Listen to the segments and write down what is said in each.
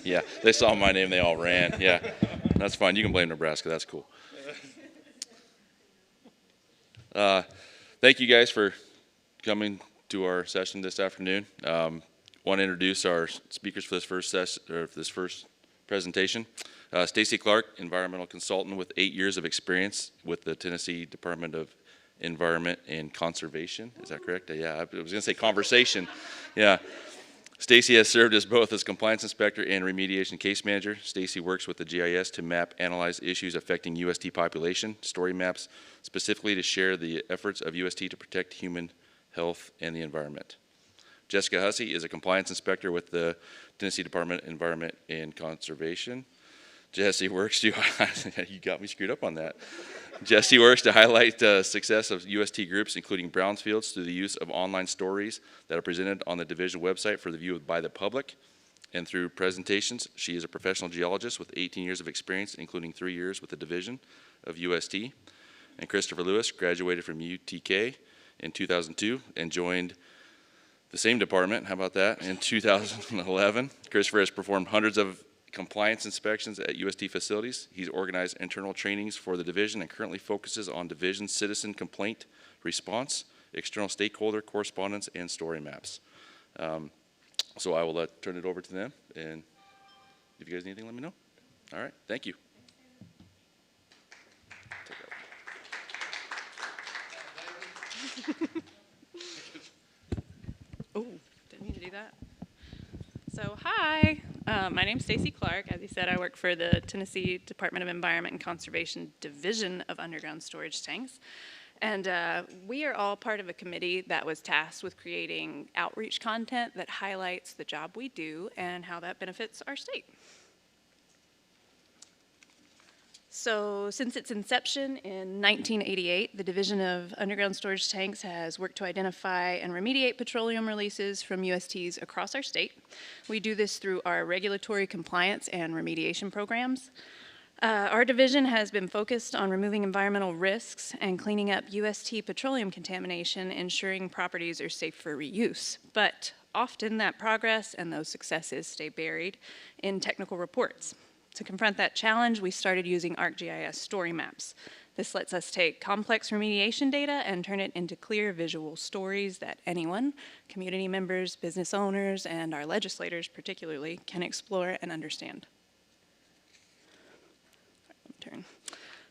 Yeah, they saw my name, they all ran. Yeah, that's fine. You can blame Nebraska. That's cool. Thank you guys for coming to our session this afternoon. Want to introduce our speakers for this first session, or for this first presentation. Stacey Clark, environmental consultant with 8 years of experience with the Tennessee Department of Environment and Conservation. Is that correct? Yeah, I was going to say conversation. Yeah. Stacey has served as both as compliance inspector and remediation case manager. Stacey works with the GIS to map, analyze issues affecting UST population, StoryMaps, specifically to share the efforts of UST to protect human health and the environment. Jessica Hussey is a compliance inspector with the Tennessee Department of Environment and Conservation. Jesse works to, you got me screwed up on that. Jesse works to highlight the success of UST groups, including brownfields, through the use of online stories that are presented on the division website for the view by the public, and through presentations. She is a professional geologist with 18 years of experience, including 3 years with the division of UST. And Christopher Lewis graduated from UTK in 2002 and joined the same department, how about that, in 2011. Christopher has performed hundreds of compliance inspections at UST facilities. He's organized internal trainings for the division and currently focuses on division citizen complaint response, external stakeholder correspondence, and StoryMaps. So I will turn it over to them, and if you guys need anything, let me know. All right, thank you. Oh, didn't mean to do that. So, hi, my name's Stacey Clark. As you said, I work for the Tennessee Department of Environment and Conservation Division of Underground Storage Tanks. And we are all part of a committee that was tasked with creating outreach content that highlights the job we do and how that benefits our state. So since its inception in 1988, the Division of Underground Storage Tanks has worked to identify and remediate petroleum releases from USTs across our state. We do this through our regulatory compliance and remediation programs. Our division has been focused on removing environmental risks and cleaning up UST petroleum contamination, ensuring properties are safe for reuse. But often that progress and those successes stay buried in technical reports. To confront that challenge, we started using ArcGIS StoryMaps. This lets us take complex remediation data and turn it into clear visual stories that anyone, community members, business owners, and our legislators particularly, can explore and understand.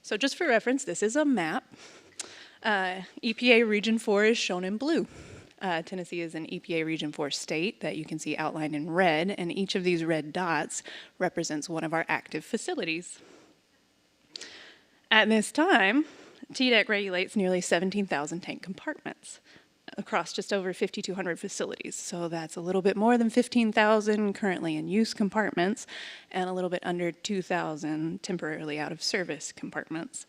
So just for reference, this is a map. EPA Region 4 is shown in blue. Tennessee is an EPA Region 4 state that you can see outlined in red, and each of these red dots represents one of our active facilities. At this time, TDEC regulates nearly 17,000 tank compartments across just over 5,200 facilities. So that's a little bit more than 15,000 currently in use compartments and a little bit under 2,000 temporarily out of service compartments.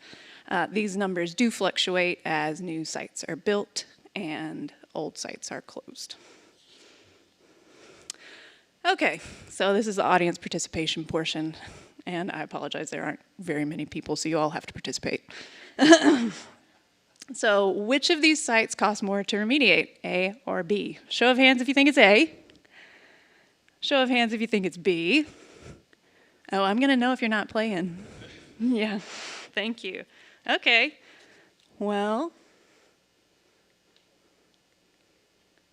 These numbers do fluctuate as new sites are built and old sites are closed. Okay, so this is the audience participation portion, and I apologize, there aren't very many people, so you all have to participate. So which of these sites cost more to remediate, A or B? Show of hands if you think it's A. Show of hands if you think it's B. Oh, I'm gonna know if you're not playing. Yeah, thank you. Okay, well,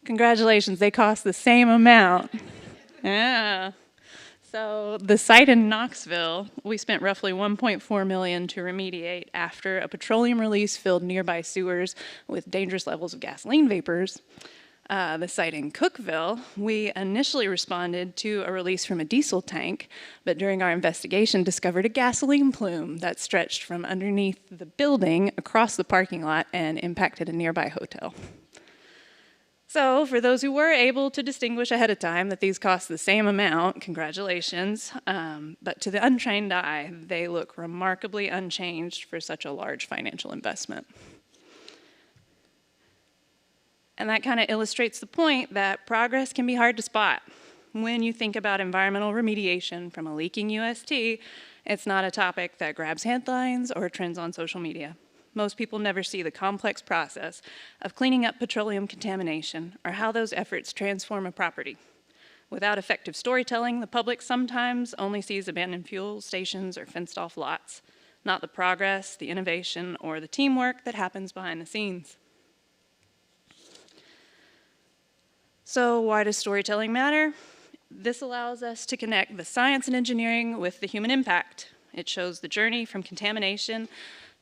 congratulations, they cost the same amount. Yeah. So the site in Knoxville, we spent roughly $1.4 million to remediate after a petroleum release filled nearby sewers with dangerous levels of gasoline vapors. The site in Cookeville, we initially responded to a release from a diesel tank, but during our investigation discovered a gasoline plume that stretched from underneath the building across the parking lot and impacted a nearby hotel. So for those who were able to distinguish ahead of time that these cost the same amount, congratulations, but to the untrained eye, they look remarkably unchanged for such a large financial investment. And that kind of illustrates the point that progress can be hard to spot. When you think about environmental remediation from a leaking UST, it's not a topic that grabs headlines or trends on social media. Most people never see the complex process of cleaning up petroleum contamination or how those efforts transform a property. Without effective storytelling, the public sometimes only sees abandoned fuel stations or fenced-off lots, not the progress, the innovation, or the teamwork that happens behind the scenes. So why does storytelling matter? This allows us to connect the science and engineering with the human impact. It shows the journey from contamination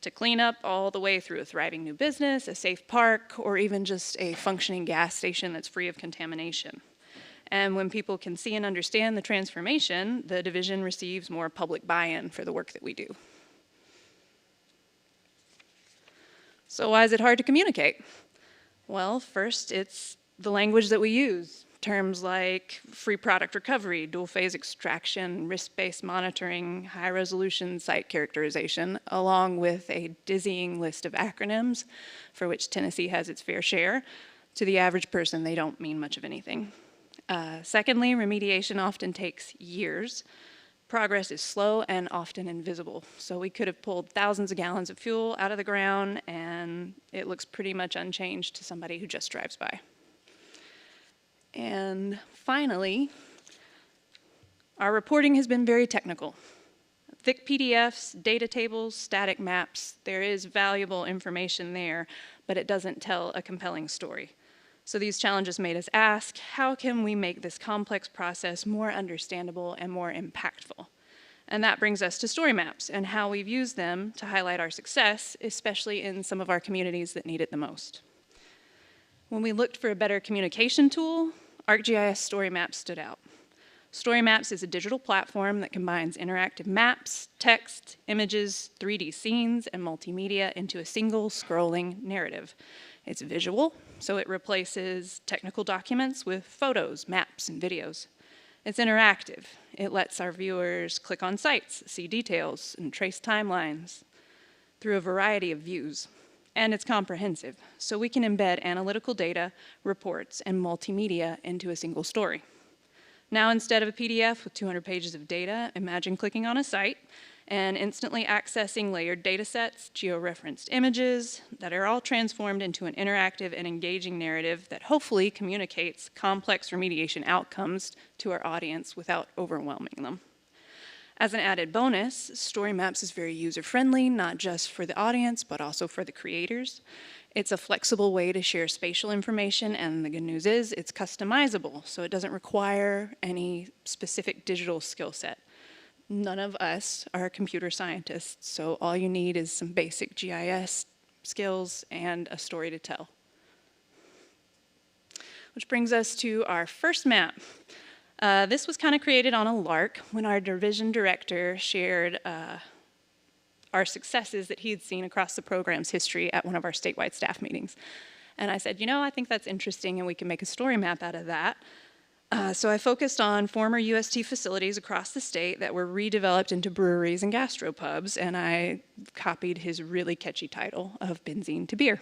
to cleanup all the way through a thriving new business, a safe park, or even just a functioning gas station that's free of contamination. And when people can see and understand the transformation, the division receives more public buy-in for the work that we do. So why is it hard to communicate? Well, first, it's the language that we use. Terms like free product recovery, dual phase extraction, risk-based monitoring, high-resolution site characterization, along with a dizzying list of acronyms for which Tennessee has its fair share. To the average person, they don't mean much of anything. Secondly, remediation often takes years. Progress is slow and often invisible. So we could have pulled thousands of gallons of fuel out of the ground and it looks pretty much unchanged to somebody who just drives by. And finally, our reporting has been very technical. Thick PDFs, data tables, static maps, there is valuable information there, but it doesn't tell a compelling story. So these challenges made us ask, how can we make this complex process more understandable and more impactful? And that brings us to StoryMaps and how we've used them to highlight our success, especially in some of our communities that need it the most. When we looked for a better communication tool, ArcGIS StoryMaps stood out. StoryMaps is a digital platform that combines interactive maps, text, images, 3D scenes, and multimedia into a single scrolling narrative. It's visual, so it replaces technical documents with photos, maps, and videos. It's interactive. It lets our viewers click on sites, see details, and trace timelines through a variety of views. And it's comprehensive, so we can embed analytical data, reports, and multimedia into a single story. Now, instead of a PDF with 200 pages of data, imagine clicking on a site and instantly accessing layered data sets, geo-referenced images that are all transformed into an interactive and engaging narrative that hopefully communicates complex remediation outcomes to our audience without overwhelming them. As an added bonus, StoryMaps is very user-friendly, not just for the audience, but also for the creators. It's a flexible way to share spatial information, and the good news is it's customizable, so it doesn't require any specific digital skill set. None of us are computer scientists, so all you need is some basic GIS skills and a story to tell. Which brings us to our first map. This was kind of created on a lark when our division director shared our successes that he had seen across the program's history at one of our statewide staff meetings. And I said, you know, I think that's interesting and we can make a story map out of that. So I focused on former UST facilities across the state that were redeveloped into breweries and gastropubs, and I copied his really catchy title of Benzene to Beer.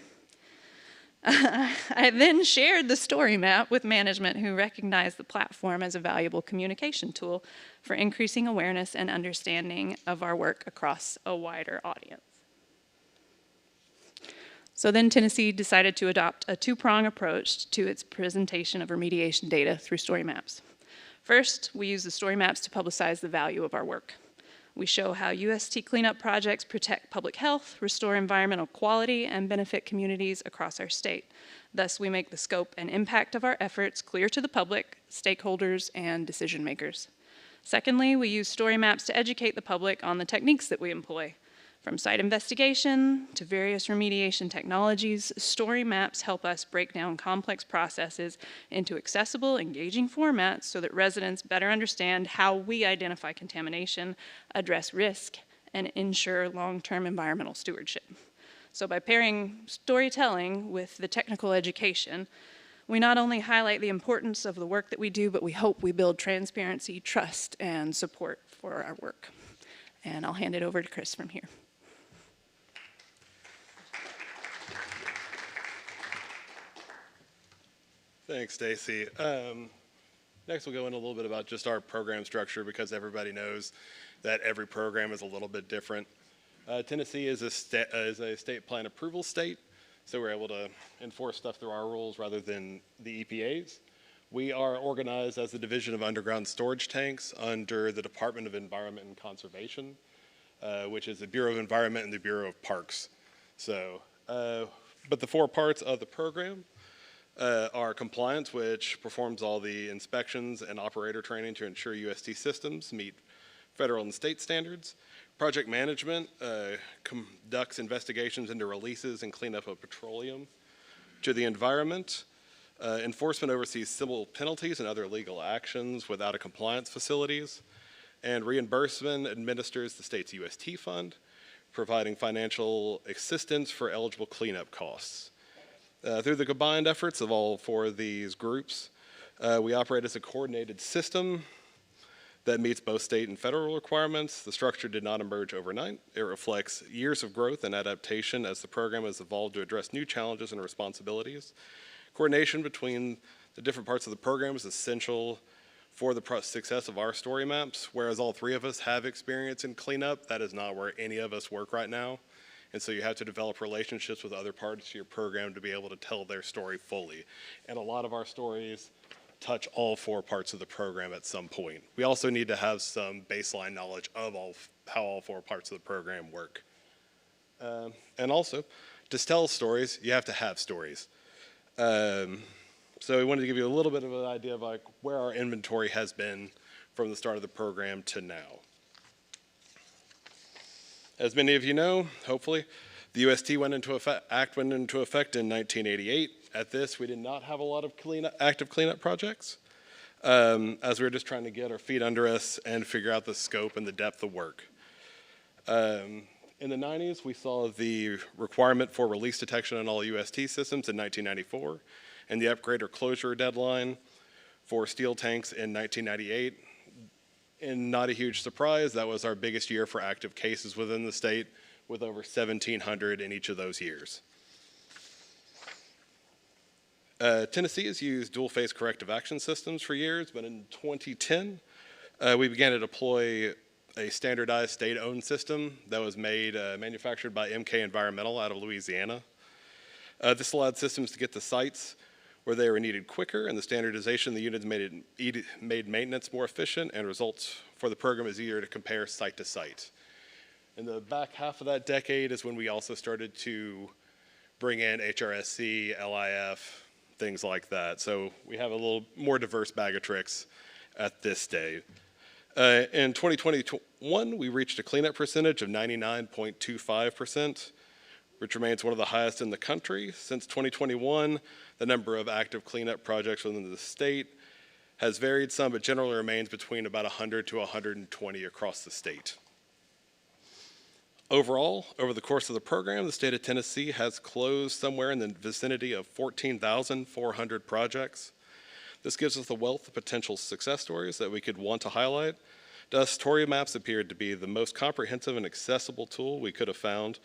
I then shared the story map with management, who recognized the platform as a valuable communication tool for increasing awareness and understanding of our work across a wider audience. So then Tennessee decided to adopt a two-prong approach to its presentation of remediation data through StoryMaps. First, we use the StoryMaps to publicize the value of our work. We show how UST cleanup projects protect public health, restore environmental quality, and benefit communities across our state. Thus, we make the scope and impact of our efforts clear to the public, stakeholders, and decision makers. Secondly, we use StoryMaps to educate the public on the techniques that we employ. From site investigation to various remediation technologies, StoryMaps help us break down complex processes into accessible, engaging formats so that residents better understand how we identify contamination, address risk, and ensure long-term environmental stewardship. So by pairing storytelling with the technical education, we not only highlight the importance of the work that we do, but we hope we build transparency, trust, and support for our work. And I'll hand it over to Chris from here. Thanks, Stacey. Next, we'll go into a little bit about just our program structure, because everybody knows that every program is a little bit different. Tennessee is a state plan approval state, so we're able to enforce stuff through our rules rather than the EPA's. We are organized as the Division of Underground Storage Tanks under the Department of Environment and Conservation, which is the Bureau of Environment and the Bureau of Parks. So, but the 4 parts of the program are compliance, which performs all the inspections and operator training to ensure UST systems meet federal and state standards. Project management conducts investigations into releases and cleanup of petroleum to the environment. Enforcement oversees civil penalties and other legal actions with out-of-compliance facilities. And reimbursement administers the state's UST fund, providing financial assistance for eligible cleanup costs. Through the combined efforts of all 4 of these groups, we operate as a coordinated system that meets both state and federal requirements. The structure did not emerge overnight. It reflects years of growth and adaptation as the program has evolved to address new challenges and responsibilities. Coordination between the different parts of the program is essential for the success of our StoryMaps. Whereas all 3 of us have experience in cleanup, that is not where any of us work right now. And so you have to develop relationships with other parts of your program to be able to tell their story fully. And a lot of our stories touch all 4 parts of the program at some point. We also need to have some baseline knowledge of how all 4 parts of the program work. And also, to tell stories, you have to have stories. So we wanted to give you a little bit of an idea of like where our inventory has been from the start of the program to now. As many of you know, hopefully, the UST Act went into effect in 1988. At this, we did not have a lot of active cleanup projects, as we were just trying to get our feet under us and figure out the scope and the depth of work. In the 90s, we saw the requirement for release detection on all UST systems in 1994, and the upgrade or closure deadline for steel tanks in 1998. And not a huge surprise, that was our biggest year for active cases within the state, with over 1,700 in each of those years. Tennessee has used dual-phase corrective action systems for years, but in 2010, we began to deploy a standardized state-owned system that was manufactured by MK Environmental out of Louisiana. This allowed systems to get to sites where they were needed quicker, and the standardization of the units made maintenance more efficient, and results for the program is easier to compare site to site. In the back half of that decade is when we also started to bring in HRSC, LIF, things like that. So we have a little more diverse bag of tricks at this day. In 2021, we reached a cleanup percentage of 99.25%, which remains one of the highest in the country. Since 2021, the number of active cleanup projects within the state has varied some, but generally remains between about 100 to 120 across the state. Overall, over the course of the program, the state of Tennessee has closed somewhere in the vicinity of 14,400 projects. This gives us a wealth of potential success stories that we could want to highlight. Thus, StoryMaps appeared to be the most comprehensive and accessible tool we could have found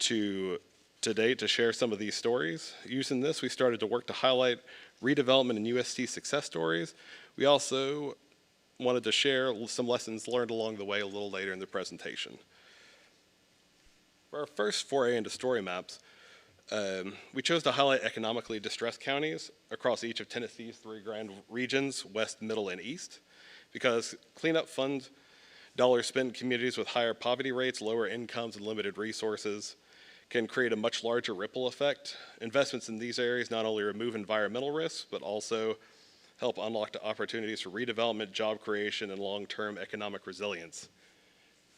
to date to share some of these stories. Using this, we started to work to highlight redevelopment and UST success stories. We also wanted to share some lessons learned along the way a little later in the presentation. For our first foray into StoryMaps, we chose to highlight economically distressed counties across each of Tennessee's 3 grand regions, west, middle, and east, because cleanup fund dollars spent in communities with higher poverty rates, lower incomes, and limited resources can create a much larger ripple effect. Investments in these areas not only remove environmental risks, but also help unlock the opportunities for redevelopment, job creation, and long-term economic resilience.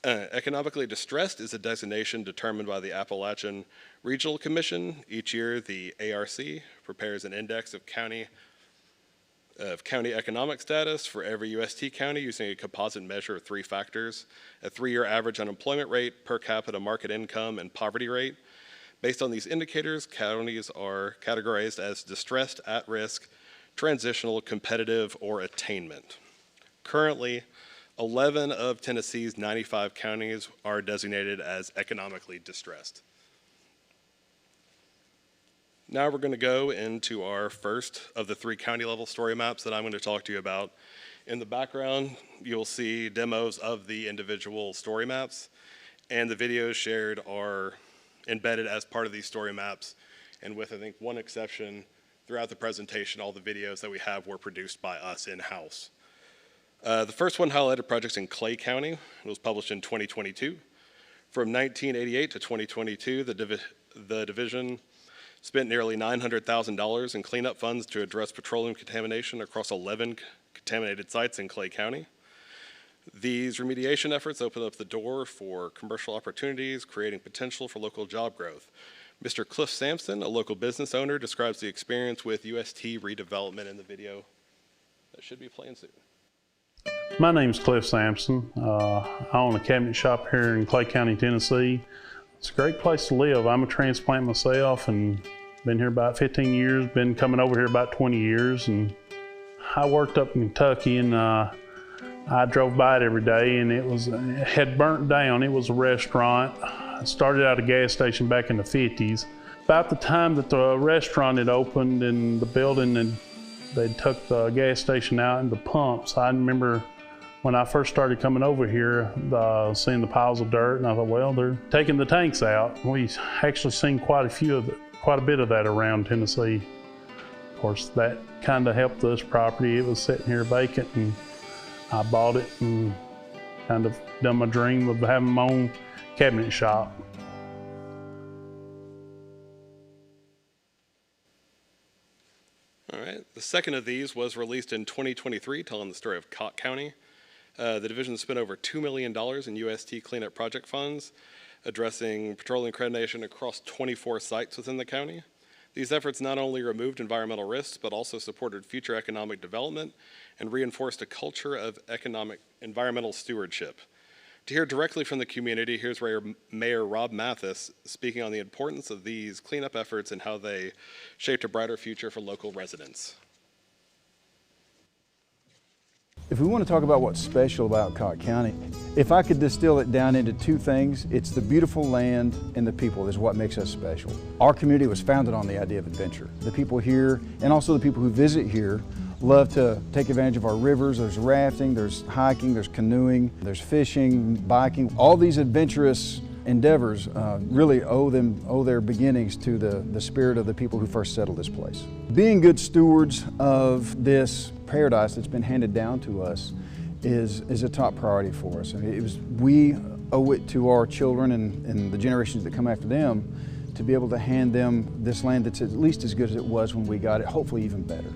Economically distressed is a designation determined by the Appalachian Regional Commission. Each year, the ARC prepares an index of county economic status for every UST county using a composite measure of 3 factors: a 3-year average unemployment rate, per capita market income, and poverty rate. Based on these indicators, counties are categorized as distressed, at-risk, transitional, competitive, or attainment. Currently, 11 of Tennessee's 95 counties are designated as economically distressed. Now we're going to go into our first of the 3 county-level story maps that I'm going to talk to you about. In the background, you'll see demos of the individual story maps, and the videos shared are embedded as part of these story maps, and with, I think, one exception, throughout the presentation, all the videos that we have were produced by us in-house. The first one highlighted projects in Clay County. It was published in 2022. From 1988 to 2022, the division spent nearly $900,000 in cleanup funds to address petroleum contamination across 11 contaminated sites in Clay County. These remediation efforts open up the door for commercial opportunities, creating potential for local job growth. Mr. Cliff Sampson, a local business owner, describes the experience with UST redevelopment in the video that should be playing soon. My name's Cliff Sampson. I own a cabinet shop here in Clay County, Tennessee. It's a great place to live. I'm a transplant myself and been here about 15 years, been coming over here about 20 years. And I worked up in Kentucky and I drove by it every day, and it had burnt down. It was a restaurant. It started out a gas station back in the 50s. About the time that the restaurant had opened and the building, and they took the gas station out and the pumps, I remember when I first started coming over here, seeing the piles of dirt, and I thought, well, they're taking the tanks out. We actually seen quite a bit of that around Tennessee. Of course, that kind of helped this property. It was sitting here vacant, and I bought it and kind of done my dream of having my own cabinet shop. All right, the second of these was released in 2023, telling the story of Cott County. The division spent over $2 million in UST cleanup project funds, addressing petroleum contamination across 24 sites within the county. These efforts not only removed environmental risks, but also supported future economic development and reinforced a culture of environmental stewardship. To hear directly from the community, here's Mayor Rob Mathis speaking on the importance of these cleanup efforts and how they shaped a brighter future for local residents. If we want to talk about what's special about Cott County, if I could distill it down into two things, it's the beautiful land and the people is what makes us special. Our community was founded on the idea of adventure. The people here, and also the people who visit here, love to take advantage of our rivers. There's rafting, there's hiking, there's canoeing, there's fishing, biking. All these adventurous endeavors really owe their beginnings to the spirit of the people who first settled this place. Being good stewards of this paradise that's been handed down to us is a top priority for us. I mean, we owe it to our children and the generations that come after them to be able to hand them this land that's at least as good as it was when we got it, hopefully even better.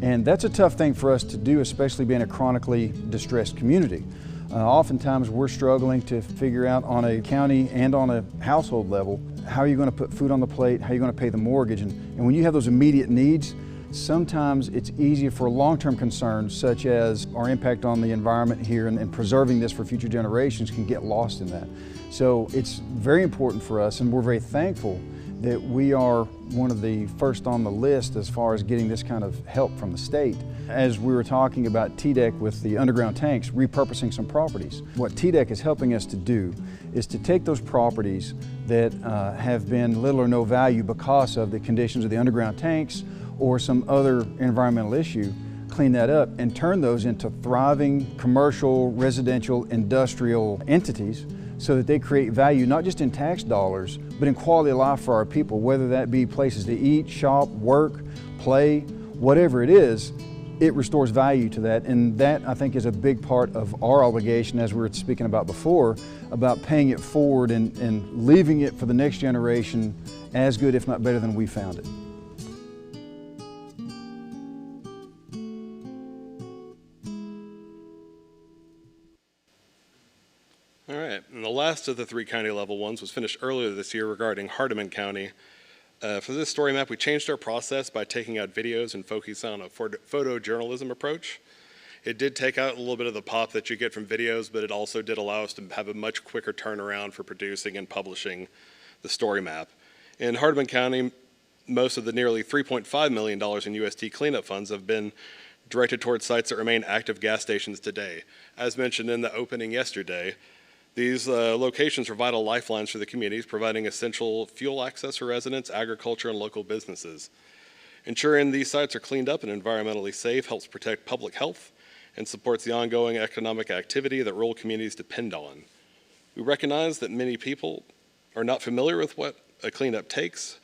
And that's a tough thing for us to do, especially being a chronically distressed community. Oftentimes we're struggling to figure out on a county and on a household level, how are you going to put food on the plate, how are you going to pay the mortgage, and when you have those immediate needs, sometimes it's easier for long-term concerns such as our impact on the environment here and preserving this for future generations can get lost in that. So it's very important for us, and we're very thankful that we are one of the first on the list as far as getting this kind of help from the state. As we were talking about TDEC with the underground tanks, repurposing some properties, what TDEC is helping us to do is to take those properties that have been little or no value because of the conditions of the underground tanks or some other environmental issue, clean that up and turn those into thriving commercial, residential, industrial entities so that they create value not just in tax dollars, but in quality of life for our people, whether that be places to eat, shop, work, play, whatever it is, it restores value to that. And that, I think, is a big part of our obligation, as we were speaking about before, about paying it forward and leaving it for the next generation as good, if not better than we found it. All right, and the last of the three county level ones was finished earlier this year regarding Hardeman County. For this story map, we changed our process by taking out videos and focusing on a photojournalism approach. It did take out a little bit of the pop that you get from videos, but it also did allow us to have a much quicker turnaround for producing and publishing the story map. In Hardeman County, most of the nearly $3.5 million in UST cleanup funds have been directed towards sites that remain active gas stations today. As mentioned in the opening yesterday, these locations are vital lifelines for the communities, providing essential fuel access for residents, agriculture, and local businesses. Ensuring these sites are cleaned up and environmentally safe helps protect public health and supports the ongoing economic activity that rural communities depend on. We recognize that many people are not familiar with what a cleanup takes,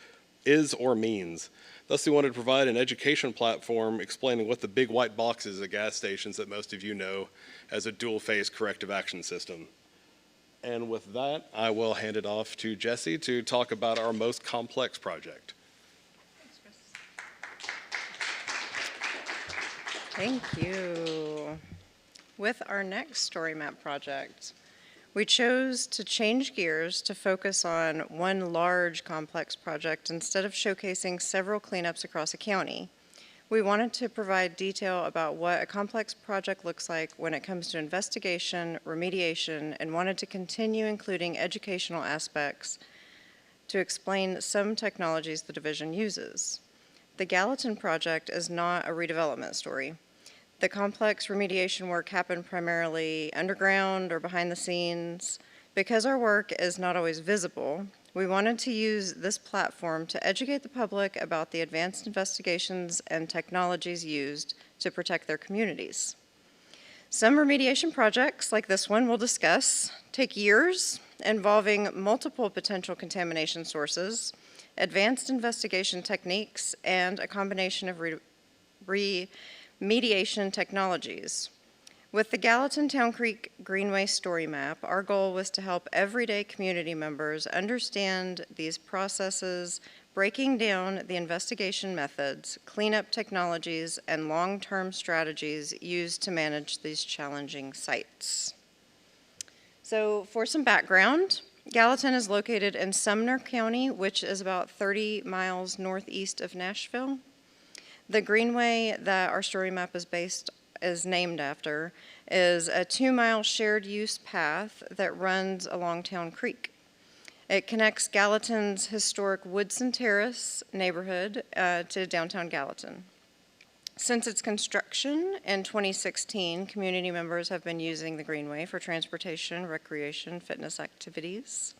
is, or means. Thus, we wanted to provide an education platform explaining what the big white box is at gas stations that most of you know as a dual-phase corrective action system. And with that, I will hand it off to Jesse to talk about our most complex project. Thank you. With our next story map project, we chose to change gears to focus on one large complex project instead of showcasing several cleanups across a county. We wanted to provide detail about what a complex project looks like when it comes to investigation, remediation, and wanted to continue including educational aspects to explain some technologies the division uses. The Gallatin project is not a redevelopment story. The complex remediation work happened primarily underground or behind the scenes. Because our work is not always visible, we wanted to use this platform to educate the public about the advanced investigations and technologies used to protect their communities. Some remediation projects, like this one we'll discuss, take years, involving multiple potential contamination sources, advanced investigation techniques, and a combination of remediation technologies. With the Gallatin Town Creek Greenway story map, our goal was to help everyday community members understand these processes, breaking down the investigation methods, cleanup technologies, and long-term strategies used to manage these challenging sites. So for some background, Gallatin is located in Sumner County, which is about 30 miles northeast of Nashville. The Greenway that our story map is named after is a 2-mile shared use path that runs along Town Creek. It connects Gallatin's historic Woodson Terrace neighborhood to downtown Gallatin. Since its construction in 2016, community members have been using the Greenway for transportation, recreation, fitness activities.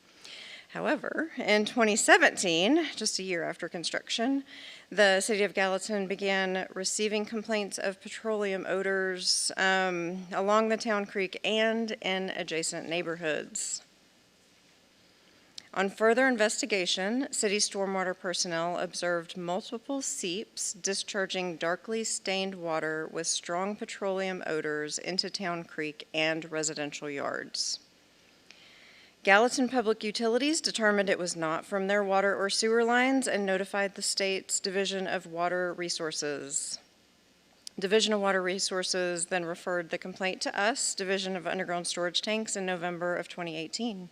However, in 2017, just a year after construction, the city of Gallatin began receiving complaints of petroleum odors along the Town Creek and in adjacent neighborhoods. On further investigation, city stormwater personnel observed multiple seeps discharging darkly stained water with strong petroleum odors into Town Creek and residential yards. Gallatin Public Utilities determined it was not from their water or sewer lines and notified the state's Division of Water Resources. Division of Water Resources then referred the complaint to us, Division of Underground Storage Tanks, in November of 2018.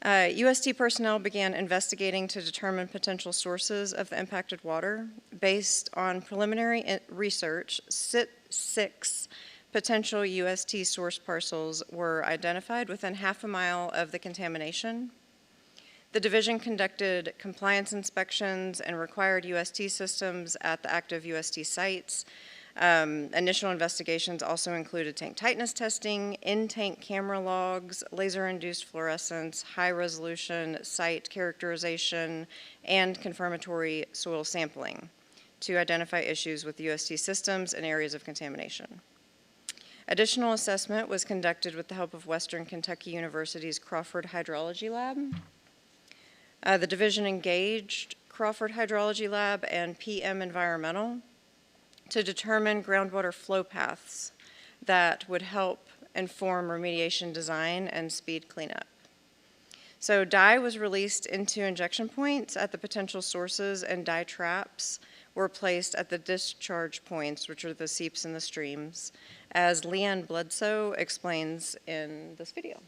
UST personnel began investigating to determine potential sources of the impacted water. Based on preliminary research, 6 potential UST source parcels were identified within half a mile of the contamination. The division conducted compliance inspections and required UST systems at the active UST sites. Initial investigations also included tank tightness testing, in-tank camera logs, laser-induced fluorescence, high-resolution site characterization, and confirmatory soil sampling to identify issues with UST systems and areas of contamination. Additional assessment was conducted with the help of Western Kentucky University's Crawford Hydrology Lab. The division engaged Crawford Hydrology Lab and PM Environmental to determine groundwater flow paths that would help inform remediation design and speed cleanup. So dye was released into injection points at the potential sources, and dye traps were placed at the discharge points, which are the seeps in the streams, as Leanne Bledsoe explains in this video.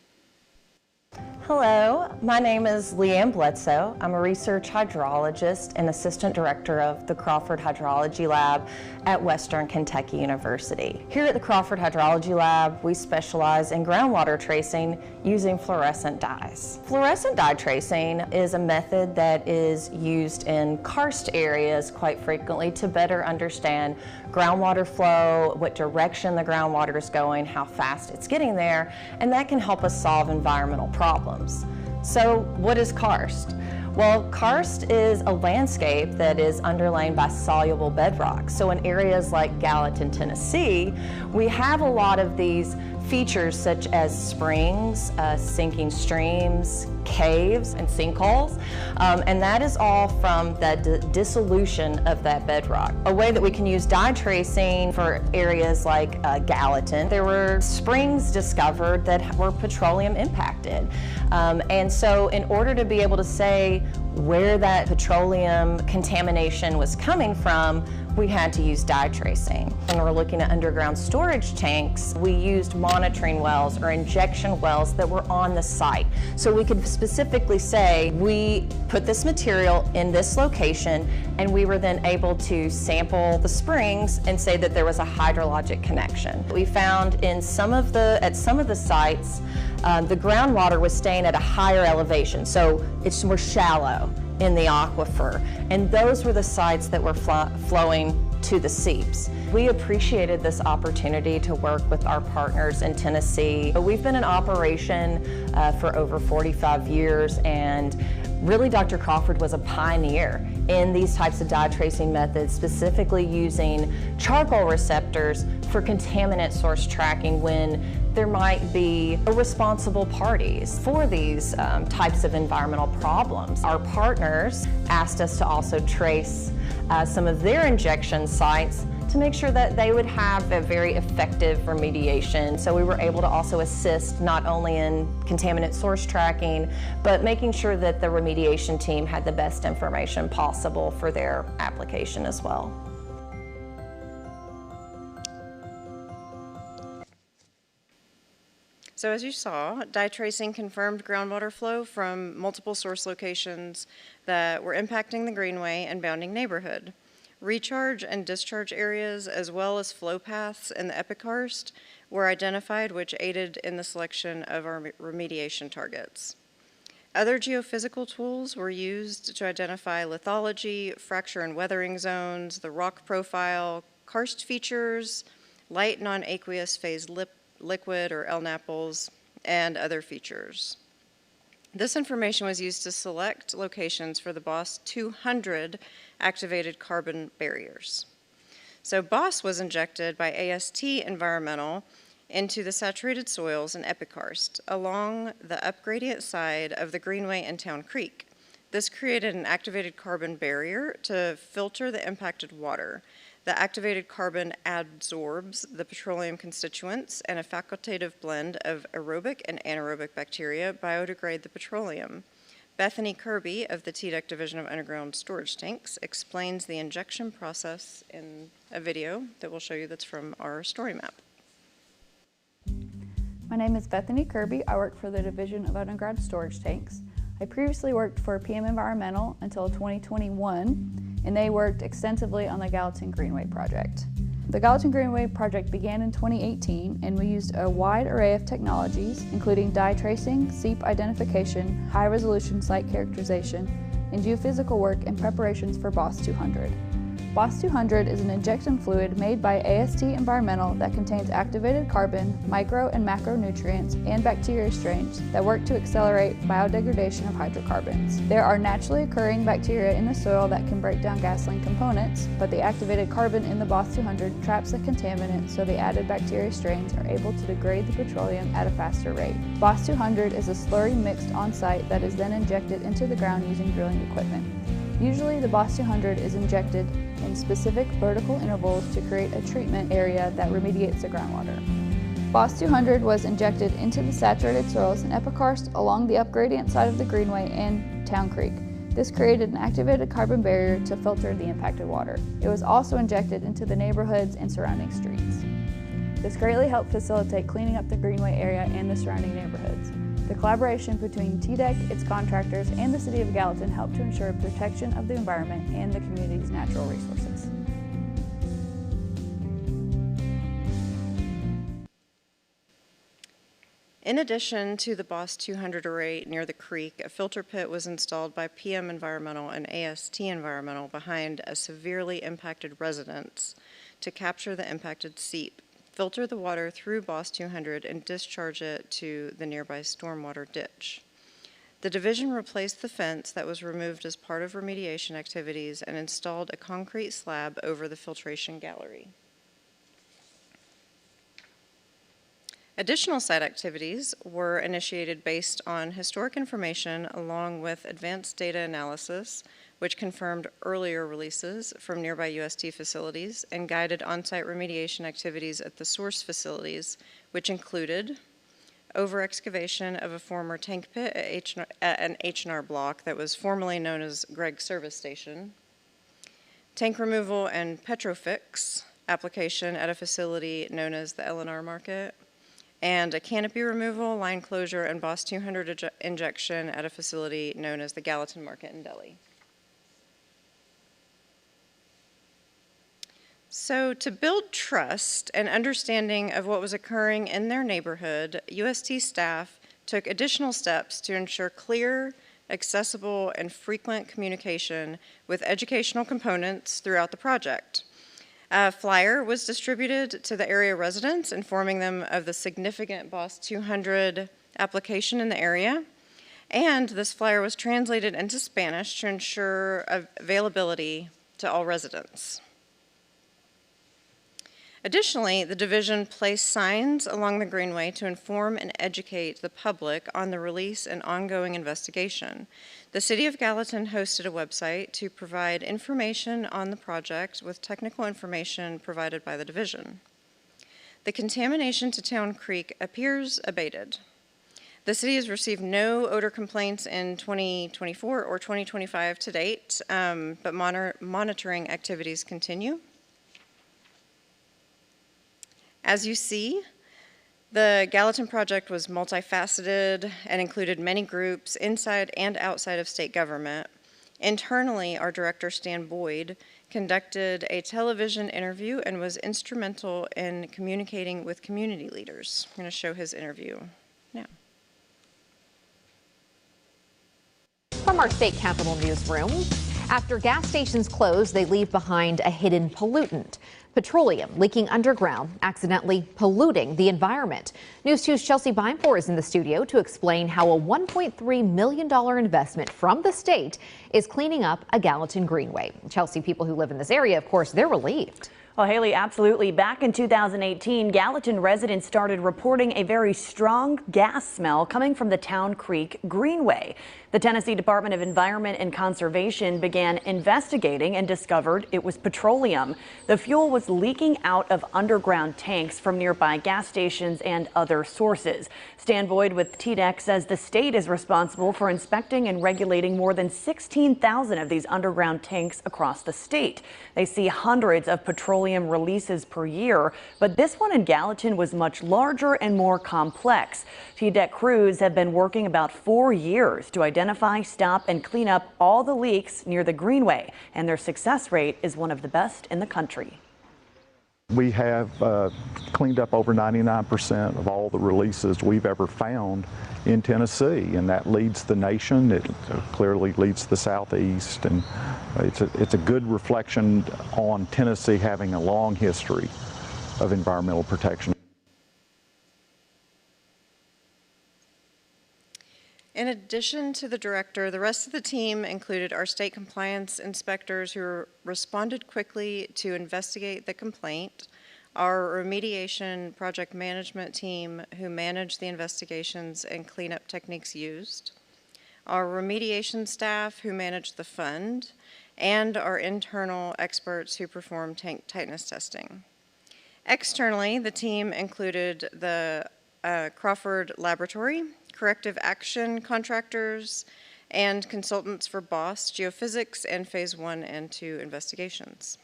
Hello, my name is Leanne Bledsoe. I'm a research hydrologist and assistant director of the Crawford Hydrology Lab at Western Kentucky University. Here at the Crawford Hydrology Lab, we specialize in groundwater tracing using fluorescent dyes. Fluorescent dye tracing is a method that is used in karst areas quite frequently to better understand groundwater flow, what direction the groundwater is going, how fast it's getting there, and that can help us solve environmental problems. So what is karst? Well, karst is a landscape that is underlain by soluble bedrock. So in areas like Gallatin, Tennessee, we have a lot of these features such as springs, sinking streams, caves, and sinkholes, and that is all from the dissolution of that bedrock. A way that we can use dye tracing for areas like Gallatin, there were springs discovered that were petroleum impacted. And so in order to be able to say where that petroleum contamination was coming from, we had to use dye tracing. When we're looking at underground storage tanks, we used monitoring wells or injection wells that were on the site. So we could specifically say, we put this material in this location, and we were then able to sample the springs and say that there was a hydrologic connection. We found at some of the sites, the groundwater was staying at a higher elevation, so it's more shallow in the aquifer, and those were the sites that were flowing to the seeps. We appreciated this opportunity to work with our partners in Tennessee. We've been in operation for over 45 years, and really Dr. Crawford was a pioneer in these types of dye tracing methods, specifically using charcoal receptors for contaminant source tracking when there might be irresponsible parties for these types of environmental problems. Our partners asked us to also trace some of their injection sites to make sure that they would have a very effective remediation. So we were able to also assist not only in contaminant source tracking, but making sure that the remediation team had the best information possible for their application as well. So as you saw, dye tracing confirmed groundwater flow from multiple source locations that were impacting the greenway and bounding neighborhood. Recharge and discharge areas, as well as flow paths in the epikarst, were identified, which aided in the selection of our remediation targets. Other geophysical tools were used to identify lithology, fracture and weathering zones, the rock profile, karst features, light non-aqueous phase liquid or LNAPLs, and other features. This information was used to select locations for the BOSS 200 activated carbon barriers. So BOSS was injected by AST Environmental into the saturated soils in epikarst along the upgradient side of the Greenway and Town Creek. This created an activated carbon barrier to filter the impacted water. The activated carbon adsorbs the petroleum constituents, and a facultative blend of aerobic and anaerobic bacteria biodegrade the petroleum. Bethany Kirby of the TDEC Division of Underground Storage Tanks explains the injection process in a video that we'll show you that's from our story map. My name is Bethany Kirby. I work for the Division of Underground Storage Tanks. I previously worked for PM Environmental until 2021, and they worked extensively on the Gallatin Greenway project. The Gallatin Greenway project began in 2018, and we used a wide array of technologies, including dye tracing, seep identification, high-resolution site characterization, and geophysical work in preparations for BOSS 200. BOSS 200 is an injection fluid made by AST Environmental that contains activated carbon, micro and macronutrients, and bacteria strains that work to accelerate biodegradation of hydrocarbons. There are naturally occurring bacteria in the soil that can break down gasoline components, but the activated carbon in the BOSS 200 traps the contaminant, so the added bacteria strains are able to degrade the petroleum at a faster rate. BOSS 200 is a slurry mixed on-site that is then injected into the ground using drilling equipment. Usually the BOSS 200 is injected in specific vertical intervals to create a treatment area that remediates the groundwater. BOSS 200 was injected into the saturated soils in epikarst along the upgradient side of the Greenway and Town Creek. This created an activated carbon barrier to filter the impacted water. It was also injected into the neighborhoods and surrounding streets. This greatly helped facilitate cleaning up the Greenway area and the surrounding neighborhoods. The collaboration between TDEC, its contractors, and the City of Gallatin helped to ensure protection of the environment and the community's natural resources. In addition to the BOSS 200 array near the creek, a filter pit was installed by PM Environmental and AST Environmental behind a severely impacted residence to capture the impacted seep, filter the water through BOSS 200, and discharge it to the nearby stormwater ditch. The division replaced the fence that was removed as part of remediation activities and installed a concrete slab over the filtration gallery. Additional site activities were initiated based on historic information along with advanced data analysis, which confirmed earlier releases from nearby UST facilities and guided on-site remediation activities at the source facilities, which included over-excavation of a former tank pit at an H&R block that was formerly known as Gregg Service Station, tank removal and petrofix application at a facility known as the L&R Market, and a canopy removal, line closure, and Boss 200 injection at a facility known as the Gallatin Market in Delhi. So to build trust and understanding of what was occurring in their neighborhood, UST staff took additional steps to ensure clear, accessible, and frequent communication with educational components throughout the project. A flyer was distributed to the area residents, informing them of the significant Boss 200 application in the area, and this flyer was translated into Spanish to ensure availability to all residents. Additionally, the division placed signs along the greenway to inform and educate the public on the release and ongoing investigation. The City of Gallatin hosted a website to provide information on the project with technical information provided by the division. The contamination to Town Creek appears abated. The city has received no odor complaints in 2024 or 2025 to date, but monitoring activities continue. As you see, the Gallatin project was multifaceted and included many groups inside and outside of state government. Internally, our director, Stan Boyd, conducted a television interview and was instrumental in communicating with community leaders. I'm going to show his interview now. From our state capitol newsroom, after gas stations close, they leave behind a hidden pollutant. Petroleum leaking underground, accidentally polluting the environment. News 2's Chelsea Bimefore is in the studio to explain how a $1.3 million investment from the state is cleaning up a Gallatin Greenway. Chelsea, people who live in this area, of course, they're relieved. Well, Haley, absolutely. Back in 2018, Gallatin residents started reporting a very strong gas smell coming from the Town Creek Greenway. The Tennessee Department of Environment and Conservation began investigating and discovered it was petroleum. The fuel was leaking out of underground tanks from nearby gas stations and other sources. Stan Boyd with TDEC says the state is responsible for inspecting and regulating more than 16,000 of these underground tanks across the state. They see hundreds of petroleum releases per year, but this one in Gallatin was much larger and more complex. TDEC crews have been working about 4 years to identify, stop, and clean up all the leaks near the Greenway, and their success rate is one of the best in the country. We have cleaned up over 99% of all the releases we've ever found in Tennessee, and that leads the nation. It clearly leads the Southeast, and it's a good reflection on Tennessee having a long history of environmental protection. In addition to the director, the rest of the team included our state compliance inspectors who responded quickly to investigate the complaint, our remediation project management team who managed the investigations and cleanup techniques used, our remediation staff who managed the fund, and our internal experts who performed tank tightness testing. Externally, the team included the Crawford Laboratory, corrective action contractors, and consultants for BOSS, geophysics, and phase 1 and 2 investigations.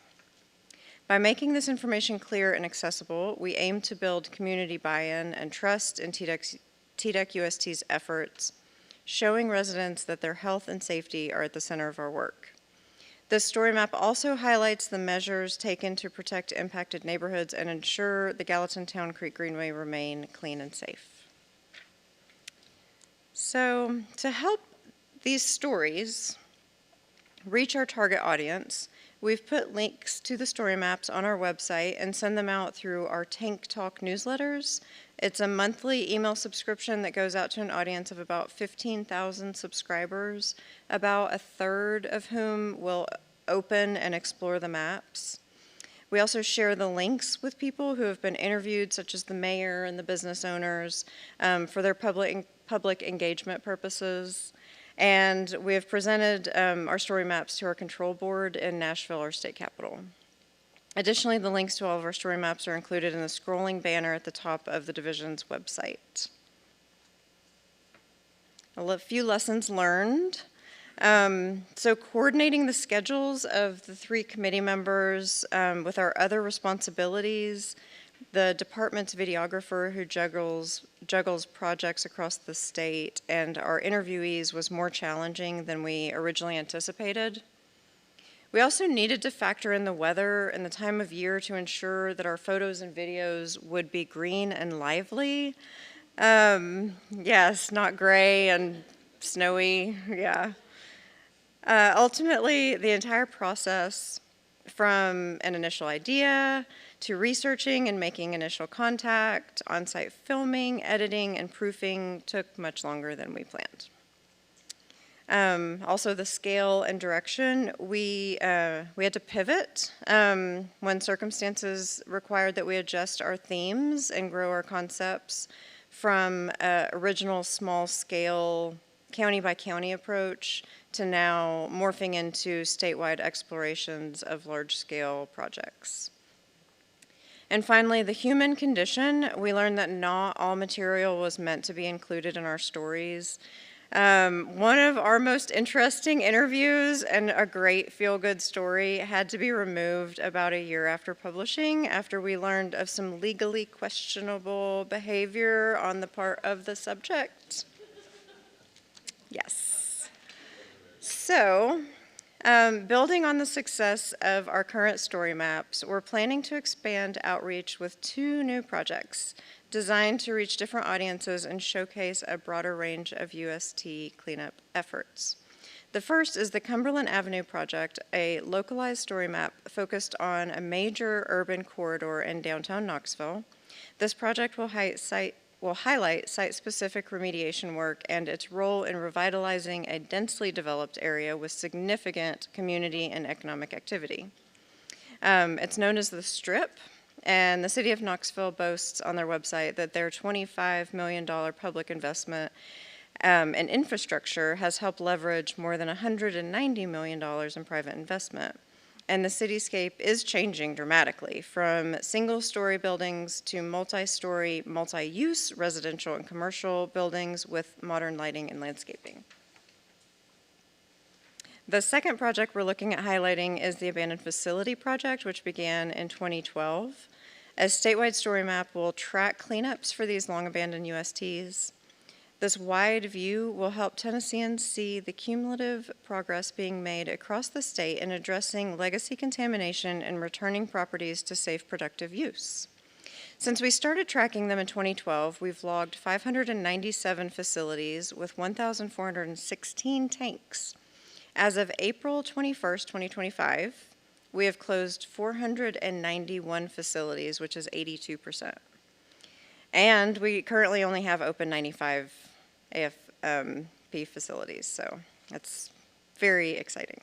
By making this information clear and accessible, we aim to build community buy-in and trust in TDEC UST's efforts, showing residents that their health and safety are at the center of our work. This story map also highlights the measures taken to protect impacted neighborhoods and ensure the Gallatin Town Creek Greenway remain clean and safe. So, to help these stories reach our target audience, we've put links to the story maps on our website and send them out through our Tank Talk newsletters. It's a monthly email subscription that goes out to an audience of about 15,000 subscribers, about a third of whom will open and explore the maps. We also share the links with people who have been interviewed, such as the mayor and the business owners, for their public engagement purposes. And we have presented our story maps to our control board in Nashville, our state capital. Additionally, the links to all of our story maps are included in the scrolling banner at the top of the division's website. A few lessons learned. So coordinating the schedules of the 3 committee members with our other responsibilities, the department's videographer who juggles projects across the state, and our interviewees was more challenging than we originally anticipated. We also needed to factor in the weather and the time of year to ensure that our photos and videos would be green and lively. Yes, not gray and snowy, yeah. Ultimately, the entire process from an initial idea to researching and making initial contact, on-site filming, editing, and proofing took much longer than we planned. Also, the scale and direction, we had to pivot when circumstances required that we adjust our themes and grow our concepts from original small-scale county-by-county approach to now morphing into statewide explorations of large-scale projects. And finally, the human condition. We learned that not all material was meant to be included in our stories. One of our most interesting interviews and a great feel-good story had to be removed about a year after publishing, after we learned of some legally questionable behavior on the part of the subject. Yes. So, building on the success of our current story maps, we're planning to expand outreach with 2 new projects designed to reach different audiences and showcase a broader range of UST cleanup efforts. The first is the Cumberland Avenue Project, a localized story map focused on a major urban corridor in downtown Knoxville. This project will highlight site-specific remediation work and its role in revitalizing a densely developed area with significant community and economic activity. It's known as the Strip, and the city of Knoxville boasts on their website that their $25 million public investment in infrastructure has helped leverage more than $190 million in private investment. And the cityscape is changing dramatically, from single-story buildings to multi-story, multi-use residential and commercial buildings with modern lighting and landscaping. The second project we're looking at highlighting is the Abandoned Facility Project, which began in 2012. A statewide story map will track cleanups for these long-abandoned USTs. This wide view will help Tennesseans see the cumulative progress being made across the state in addressing legacy contamination and returning properties to safe, productive use. Since we started tracking them in 2012, we've logged 597 facilities with 1,416 tanks. As of April 21st, 2025, we have closed 491 facilities, which is 82%. And we currently only have open 95 AFP facilities, so that's very exciting.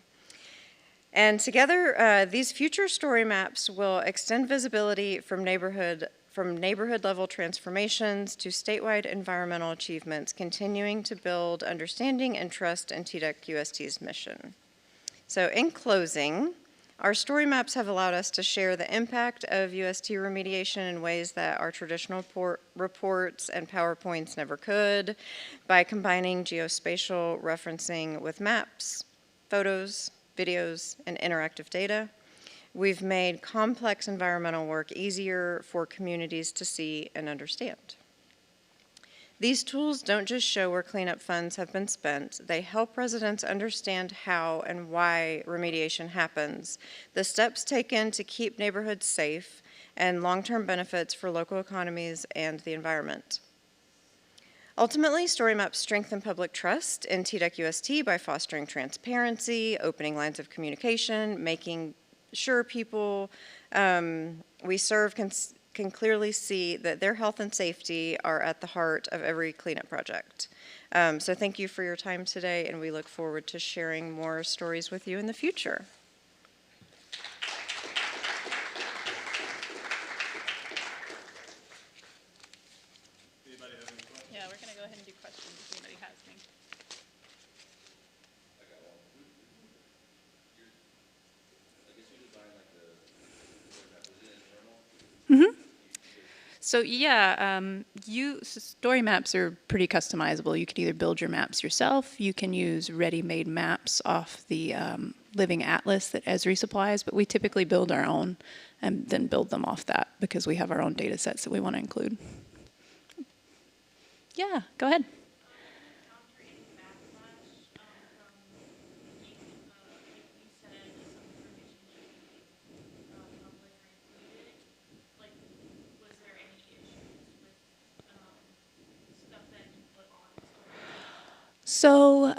And together, these future story maps will extend visibility from neighborhood level transformations to statewide environmental achievements, continuing to build understanding and trust in TDEC UST's mission. So in closing, our story maps have allowed us to share the impact of UST remediation in ways that our traditional reports and PowerPoints never could, by combining geospatial referencing with maps, photos, videos, and interactive data. We've made complex environmental work easier for communities to see and understand. These tools don't just show where cleanup funds have been spent, they help residents understand how and why remediation happens, the steps taken to keep neighborhoods safe, and long-term benefits for local economies and the environment. Ultimately, story maps strengthen public trust in TDEC UST by fostering transparency, opening lines of communication, making sure people we serve can clearly see that their health and safety are at the heart of every cleanup project. So thank you for your time today, and we look forward to sharing more stories with you in the future. So yeah, story maps are pretty customizable. You could either build your maps yourself. You can use ready-made maps off the Living Atlas that Esri supplies, but we typically build our own and then build them off that because we have our own data sets that we want to include. Yeah, go ahead. So,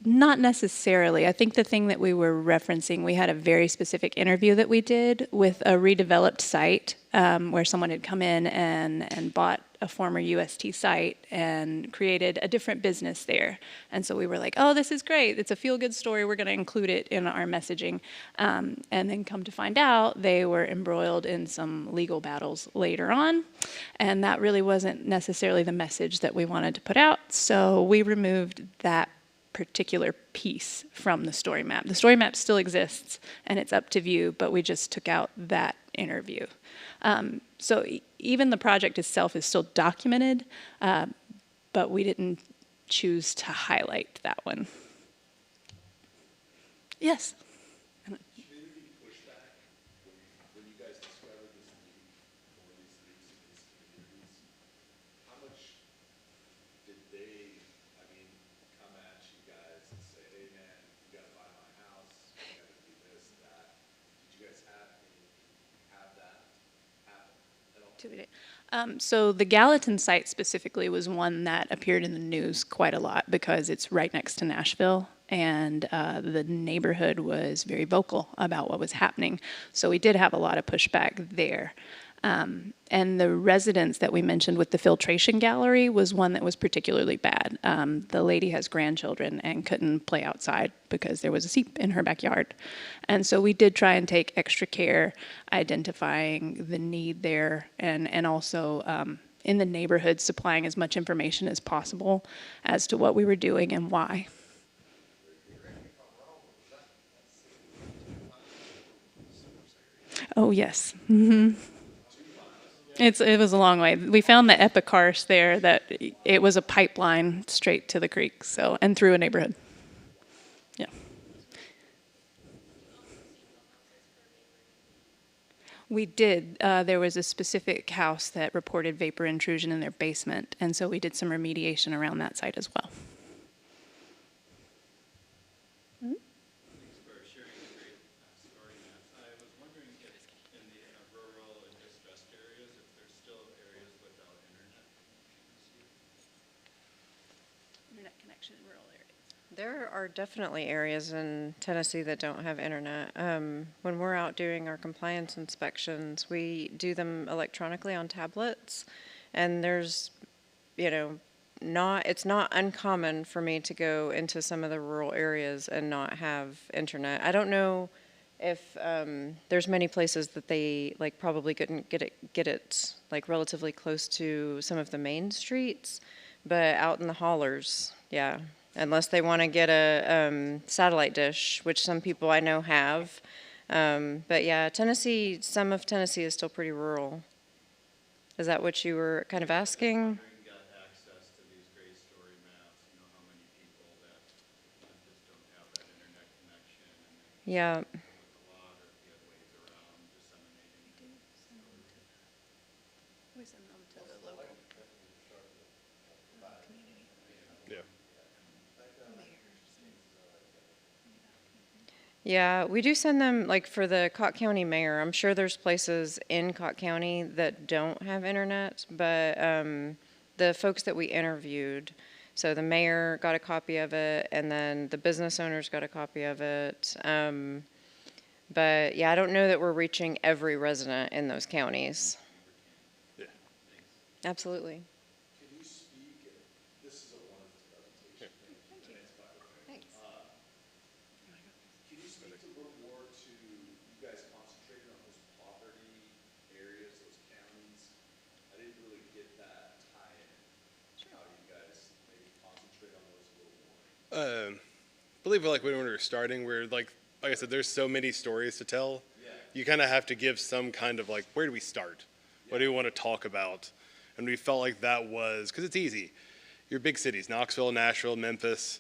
not necessarily. I think the thing that we were referencing, we had a very specific interview that we did with a redeveloped site where someone had come in and bought a former UST site and created a different business there. And so we were like, oh, this is great. It's a feel-good story. We're going to include it in our messaging. And then come to find out, they were embroiled in some legal battles later on. And that really wasn't necessarily the message that we wanted to put out. So we removed that particular piece from the story map. The story map still exists and it's up to view, but we just took out that interview. So even the project itself is still documented, but we didn't choose to highlight that one. Yes? So the Gallatin site specifically was one that appeared in the news quite a lot because it's right next to Nashville, and the neighborhood was very vocal about what was happening. So we did have a lot of pushback there. And the residence that we mentioned with the filtration gallery was one that was particularly bad. The lady has grandchildren and couldn't play outside because there was a seep in her backyard. And so we did try and take extra care identifying the need there and also in the neighborhood supplying as much information as possible as to what we were doing and why. Oh, yes. Mm-hmm. It was a long way. We found the epicarse there that it was a pipeline straight to the creek, so and through a neighborhood. Yeah. We did. There was a specific house that reported vapor intrusion in their basement, and so we did some remediation around that site as well. There are definitely areas in Tennessee that don't have internet. When we're out doing our compliance inspections, we do them electronically on tablets, and there's, it's not uncommon for me to go into some of the rural areas and not have internet. I don't know if there's many places that they probably couldn't get it relatively close to some of the main streets, but out in the hollers, yeah. Unless they want to get a satellite dish, which some people I know have. But yeah, Tennessee, some of Tennessee is still pretty rural. Is that what you were kind of asking? Yeah. Yeah, we do send them, for the Cott County mayor. I'm sure there's places in Cott County that don't have internet, but the folks that we interviewed, so the mayor got a copy of it, and then the business owners got a copy of it. But yeah, I don't know that we're reaching every resident in those counties. Yeah. Absolutely. I believe when we were starting, we're like I said, there's so many stories to tell. Yeah. You kind of have to give some kind of where do we start? What do we want to talk about? And we felt like that was, because it's easy. Your big cities, Knoxville, Nashville, Memphis,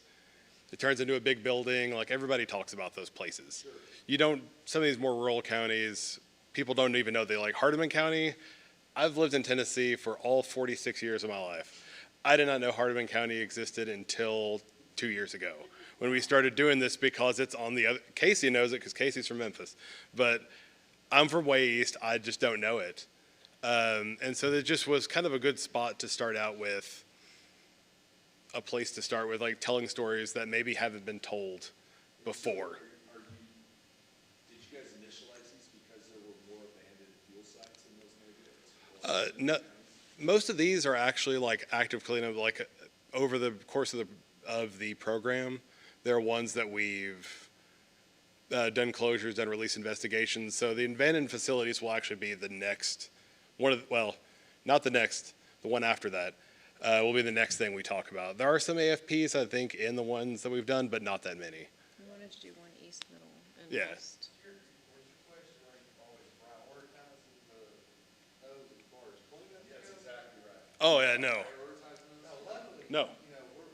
it turns into a big building. Like everybody talks about those places. Sure. You don't, some of these more rural counties, people don't even know. They like Hardeman County. I've lived in Tennessee for all 46 years of my life. I did not know Hardeman County existed until 2 years ago when we started doing this, because it's on the other, Casey knows it because Casey's from Memphis, but I'm from way east, I just don't know it. And so it just was kind of a good spot to start out with, a place to start with, like telling stories that maybe haven't been told before. Did you guys initialize these because there were more abandoned fuel sites in those neighborhoods? No, most of these are actually like active cleanup, like over the course of the program. There are ones that we've done closures, done release investigations. So the abandoned facilities will actually be the next one of the, well, not the next, the one after that will be the next thing we talk about. There are some AFPs, I think, in the ones that we've done, but not that many. We wanted to do one east, middle, and Yeah. west. Oh yeah, no. No.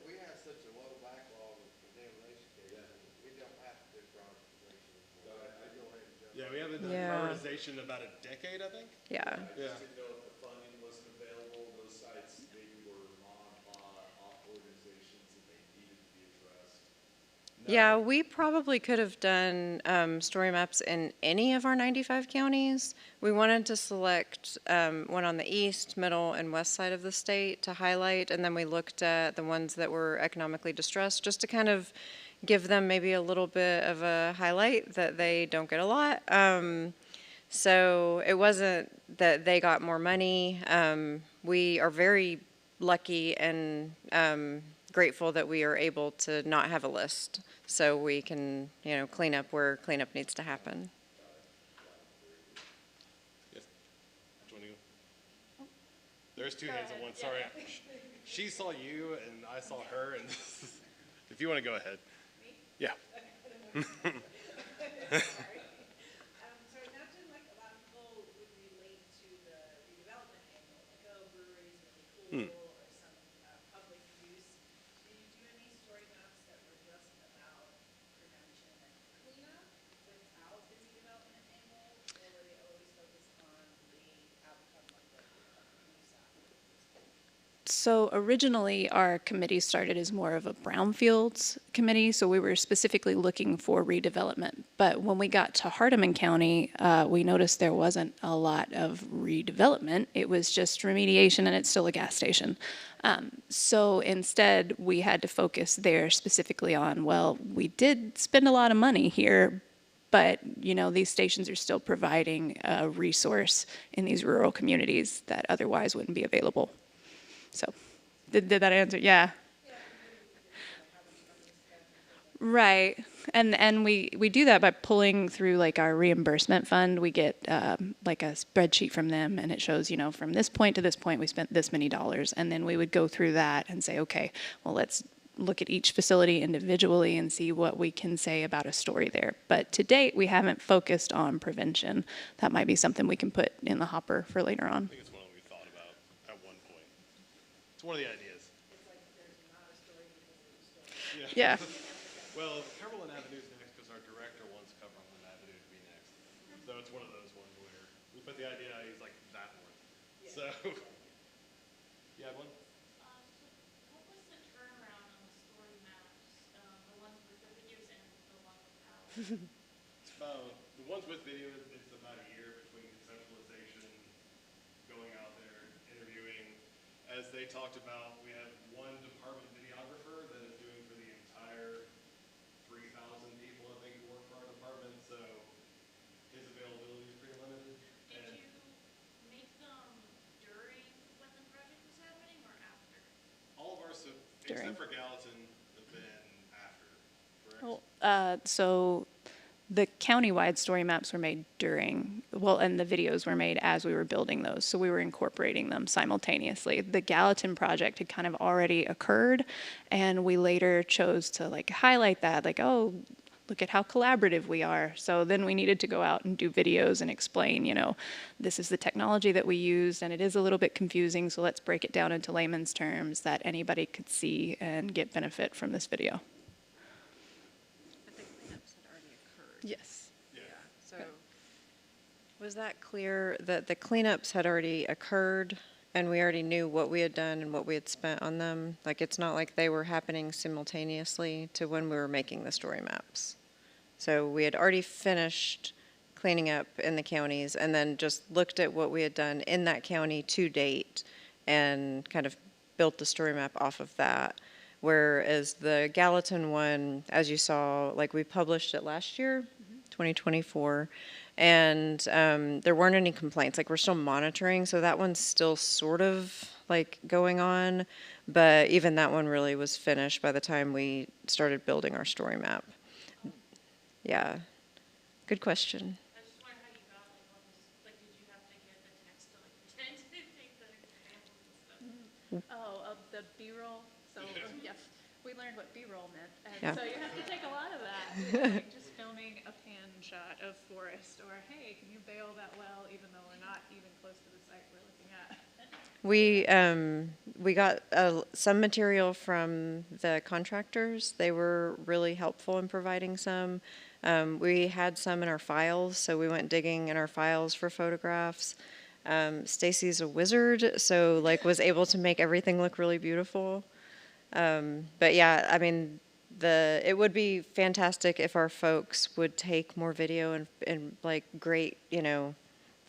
We have such a low backlog of contamination cases, we don't have to do prioritization. Yeah, we haven't done Yeah. prioritization in about a decade, I think. Yeah. Yeah. Just didn't know if the funding wasn't available, those sites maybe were off organizations and they needed to be addressed. Yeah, we probably could have done story maps in any of our 95 counties. We wanted to select one on the east, middle, and west side of the state to highlight, and then we looked at the ones that were economically distressed, just to kind of give them maybe a little bit of a highlight that they don't get a lot. So it wasn't that they got more money. We are very lucky and grateful that we are able to not have a list, so we can, clean up where cleanup needs to happen. Yes. Do you want to go? There's two hands at once. Sorry. She saw you and I saw her, and if you want to go ahead. Me? Yeah. Hmm. So originally, our committee started as more of a brownfields committee, so we were specifically looking for redevelopment. But when we got to Hardeman County, we noticed there wasn't a lot of redevelopment. It was just remediation, and it's still a gas station. So instead, we had to focus there specifically on, well, we did spend a lot of money here, but these stations are still providing a resource in these rural communities that otherwise wouldn't be available. So, did that answer? Yeah. Right, and we do that by pulling through like our reimbursement fund. We get like a spreadsheet from them, and it shows from this point to this point we spent this many dollars, and then we would go through that and say, okay, well let's look at each facility individually and see what we can say about a story there. But to date, we haven't focused on prevention. That might be something we can put in the hopper for later on. I think it's one we thought about at one point. It's one of the ideas. It's like there's not a story because there's a story. Yeah. Well, Cumberland Avenue's next because our director wants Cumberland Avenue to be next. So it's one of those ones where we put the idea out, he's like, that one. Yeah. So, you have one? What was the turnaround on the story maps, the ones with the videos and the one without? The ones with video, it's about a year between conceptualization, going out there, interviewing. As they talked about, we have one department videographer that is doing for the entire 3,000 people, I think, who work for our department, so his availability is pretty limited. Did you make them during when the project was happening or after? All of our, During. except for Gallatin, have been after, correct? Well, so the countywide story maps were made during, and the videos were made as we were building those, so we were incorporating them simultaneously. The Gallatin project had kind of already occurred, and we later chose to highlight that, look at how collaborative we are. So then we needed to go out and do videos and explain, you know, this is the technology that we used, and it is a little bit confusing, so let's break it down into layman's terms that anybody could see and get benefit from this video. But the cleanups had already occurred. Yes. Yeah. So was that clear that the cleanups had already occurred and we already knew what we had done and what we had spent on them? Like, it's not like they were happening simultaneously to when we were making the story maps. So we had already finished cleaning up in the counties and then just looked at what we had done in that county to date and kind of built the story map off of that. Whereas the Gallatin one, as you saw, like, we published it last year, 2024, and there weren't any complaints. Like, we're still monitoring, so that one's still sort of like going on, but even that one really was finished by the time we started building our story map. Yeah, good question. I just wonder how you got, like, all this, like, did you have to get the text to, like, pretend to take the examples and stuff? Oh, of the B-roll? So, yes, we learned what B-roll meant. And Yeah. so you have to take a lot of that. You know, like just filming a pan shot of forest, or, hey, can you bail that well, even though we're not even close to the site we're looking at? We got some material from the contractors. They were really helpful in providing some. We had some in our files, so we went digging in our files for photographs. Stacey's a wizard, so like was able to make everything look really beautiful. But yeah, I mean, it would be fantastic if our folks would take more video and like great, you know,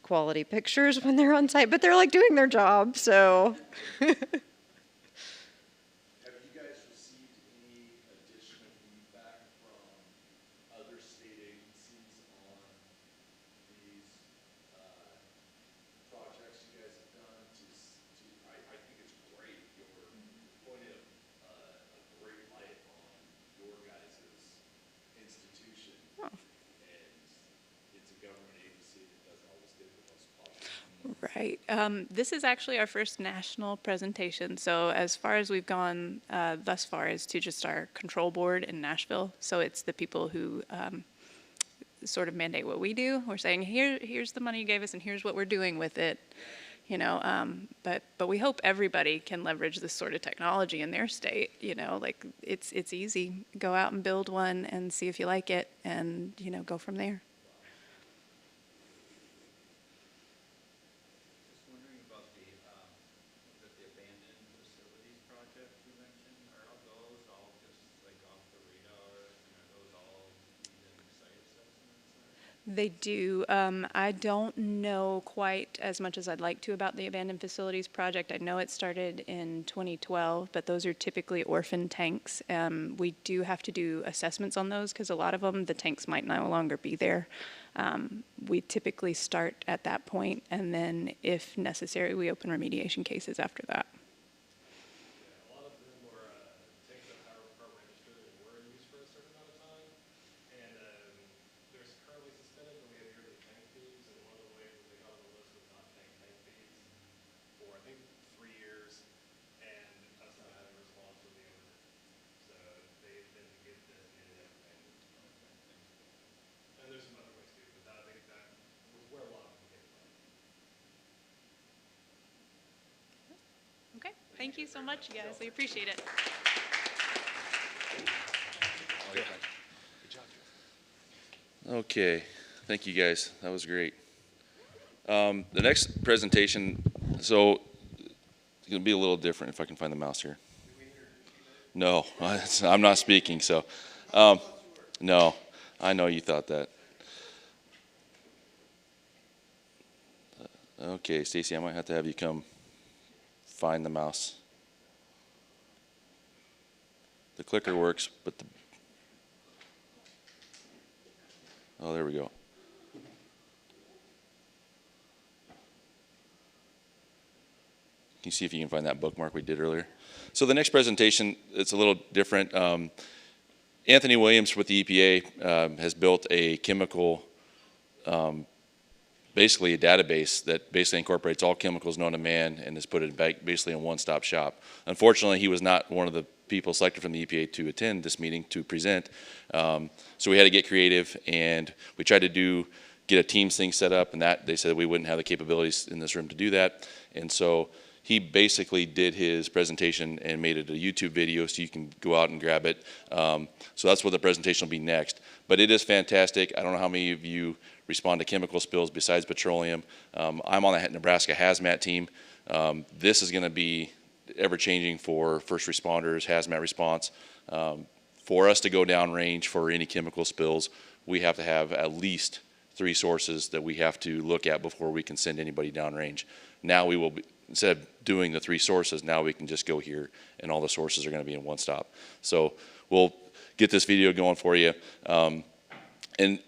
quality pictures when they're on site, but they're like doing their job, so. Have you guys received any additional feedback from other state agencies on these projects you guys have done? I think it's great. You're pointing a great light on your guys' institution. And it's a government agency that doesn't always get the most positive. Right. This is actually our first national presentation. So as far as we've gone thus far is to just our control board in Nashville. So it's the people who sort of mandate what we do. We're saying, here's the money you gave us and here's what we're doing with it. You know, but we hope everybody can leverage this sort of technology in their state. You know, like it's easy. Go out and build one and see if you like it, and you know, go from there. Just wondering about the abandoned facilities project you mentioned. Are those all just like off the radar, and are those all even site assessments? They do. I don't know quite as much as I'd like to about the abandoned facilities project. I know it started in 2012, but those are typically orphan tanks. We do have to do assessments on those because a lot of them, the tanks might no longer be there. We typically start at that point, and then if necessary, we open remediation cases after that. A lot of them were tanks that are registered and were in use for a certain amount of time, and there's currently suspended, but we have yearly tank fees, and one of the ways that they got on the list was not paying tank fees for, I think, 3 years, and us not having a response from the owner. So they've been designated as abandoned. And there's some other ways too, but I think that was where a lot of them came from. Okay. Thank you so much, you guys. We appreciate it. Okay, thank you guys. That was great. The next presentation, so it's going to be a little different if I can find the mouse here. No, I'm not speaking, so no, I know you thought that. Okay, Stacey, I might have to have you come find the mouse. The clicker works, but the... Oh, there we go. Can you see if you can find that bookmark we did earlier? So the next presentation, it's a little different. Anthony Williams with the EPA has built a chemical, basically a database that basically incorporates all chemicals known to man and has put it back basically in one-stop shop. Unfortunately, he was not one of the people selected from the EPA to attend this meeting to present. So we had to get creative, and we tried to get a Teams thing set up, and that they said we wouldn't have the capabilities in this room to do that. And so he basically did his presentation and made it a YouTube video so you can go out and grab it. So that's what the presentation will be next. But it is fantastic. I don't know how many of you respond to chemical spills besides petroleum. I'm on the Nebraska hazmat team. This is going to be ever-changing for first responders, hazmat response. For us to go downrange for any chemical spills, we have to have at least 3 sources that we have to look at before we can send anybody downrange. Now we will be, instead of doing the 3 sources, now we can just go here and all the sources are going to be in one stop. So we'll get this video going for you. And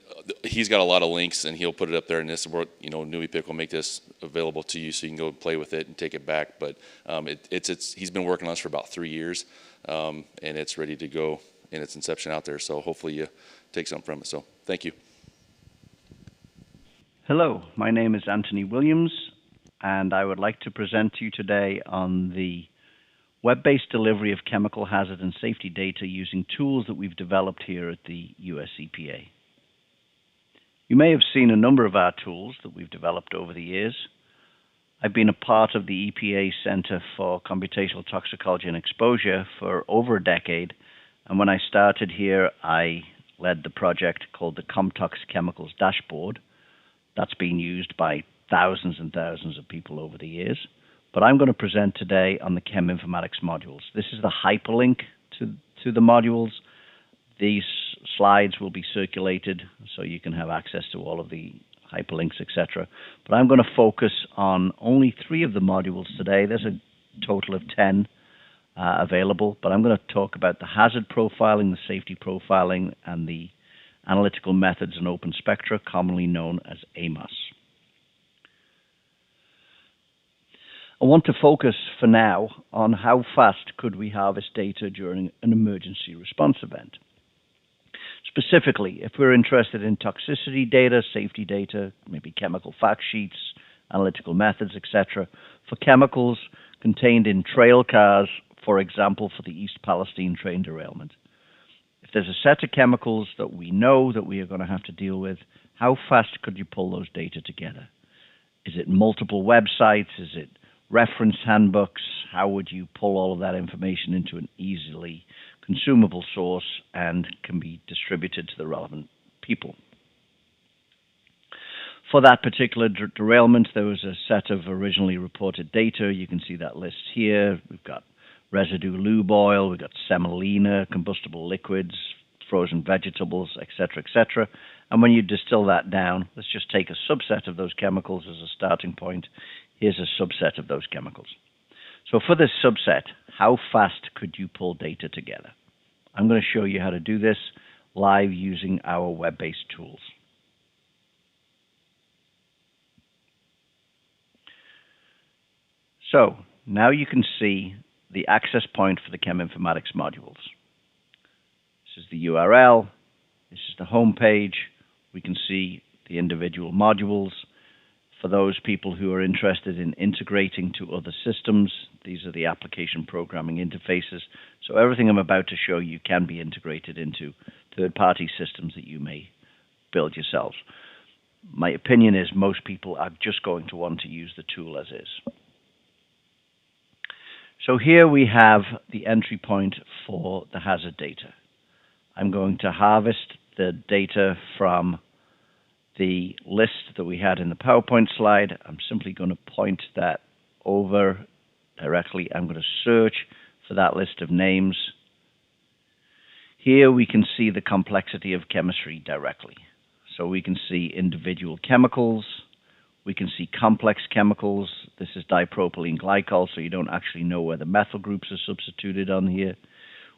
he's got a lot of links, and he'll put it up there. And this, you know, NuiPick will make this available to you, so you can go and play with it and take it back. But he's been working on this for about 3 years, and it's ready to go in its inception out there. So hopefully you take something from it. So thank you. Hello, my name is Anthony Williams, and I would like to present to you today on the web-based delivery of chemical hazard and safety data using tools that we've developed here at the US EPA. You may have seen a number of our tools that we've developed over the years. I've been a part of the EPA Center for Computational Toxicology and Exposure for over a decade, and when I started here, I led the project called the ComTox Chemicals Dashboard. That's been used by thousands and thousands of people over the years. But I'm going to present today on the Chem Informatics modules. This is the hyperlink to the modules. These slides will be circulated so you can have access to all of the hyperlinks, etc. But I'm going to focus on only 3 of the modules today. There's a total of 10 available, but I'm going to talk about the hazard profiling, the safety profiling, and the analytical methods and open spectra, commonly known as AMOS. I want to focus for now on how fast could we harvest data during an emergency response event. Specifically, if we're interested in toxicity data, safety data, maybe chemical fact sheets, analytical methods, etc., for chemicals contained in trail cars, for example, for the East Palestine train derailment. If there's a set of chemicals that we know that we are going to have to deal with, how fast could you pull those data together? Is it multiple websites? Is it reference handbooks? How would you pull all of that information into an easily consumable source and can be distributed to the relevant people? For that particular derailment, there was a set of originally reported data. You can see that list here. We've got residue lube oil, we've got semolina, combustible liquids, frozen vegetables, etc., etc. And when you distill that down, let's just take a subset of those chemicals as a starting point. Here's a subset of those chemicals. So for this subset, how fast could you pull data together? I'm going to show you how to do this live using our web-based tools. So now you can see the access point for the Chem Informatics modules. This is the URL. This is the home page. We can see the individual modules. For those people who are interested in integrating to other systems, these are the application programming interfaces. So everything I'm about to show you can be integrated into third-party systems that you may build yourselves. My opinion is most people are just going to want to use the tool as is. So here we have the entry point for the hazard data. I'm going to harvest the data from the list that we had in the PowerPoint slide. I'm simply going to point that over directly. I'm going to search for that list of names. Here we can see the complexity of chemistry directly. So we can see individual chemicals. We can see complex chemicals. This is dipropylene glycol, so you don't actually know where the methyl groups are substituted on here.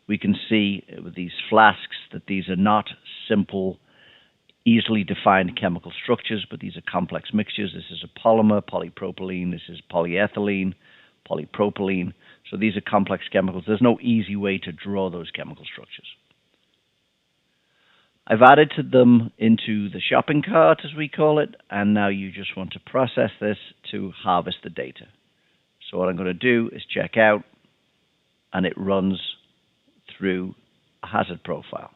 We can see with these flasks that these are not simple, easily defined chemical structures, but these are complex mixtures. This is a polymer, polypropylene. This is polyethylene, polypropylene. So these are complex chemicals. There's no easy way to draw those chemical structures. I've added them into the shopping cart, as we call it, and now you just want to process this to harvest the data. So what I'm going to do is check out, and it runs through a hazard profile.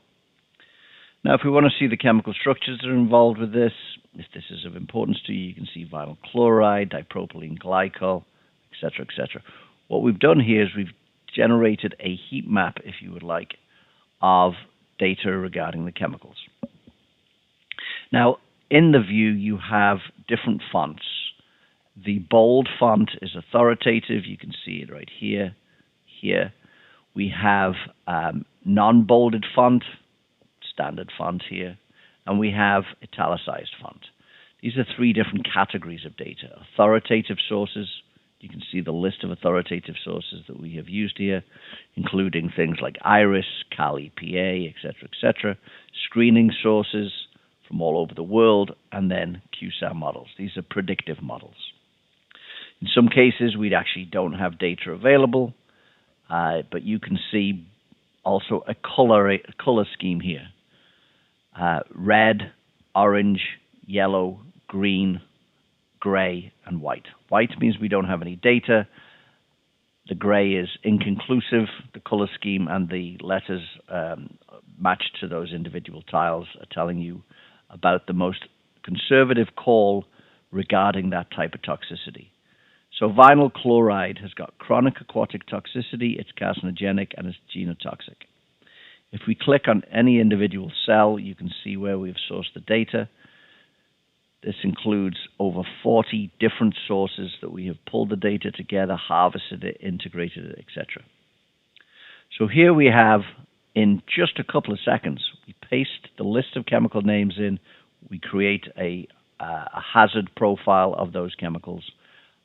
Now, if we want to see the chemical structures that are involved with this, if this is of importance to you, you can see vinyl chloride, dipropylene glycol, etc., etc. What we've done here is we've generated a heat map, if you would like, of data regarding the chemicals. Now, in the view, you have different fonts. The bold font is authoritative. You can see it right here, here. We have non-bolded font, standard font here, and we have italicized font. These are three different categories of data. Authoritative sources, you can see the list of authoritative sources that we have used here, including things like IRIS, Cal EPA, etc., etc. Screening sources from all over the world, and then QSAM models. These are predictive models. In some cases, we actually don't have data available, but you can see also a color scheme here. Red, orange, yellow, green, gray, and white. White means we don't have any data. The gray is inconclusive. The color scheme and the letters matched to those individual tiles are telling you about the most conservative call regarding that type of toxicity. So vinyl chloride has got chronic aquatic toxicity, it's carcinogenic, and it's genotoxic. If we click on any individual cell, you can see where we've sourced the data. This includes over 40 different sources that we have pulled the data together, harvested it, integrated it, etc. So here we have, in just a couple of seconds, we paste the list of chemical names in, we create a hazard profile of those chemicals.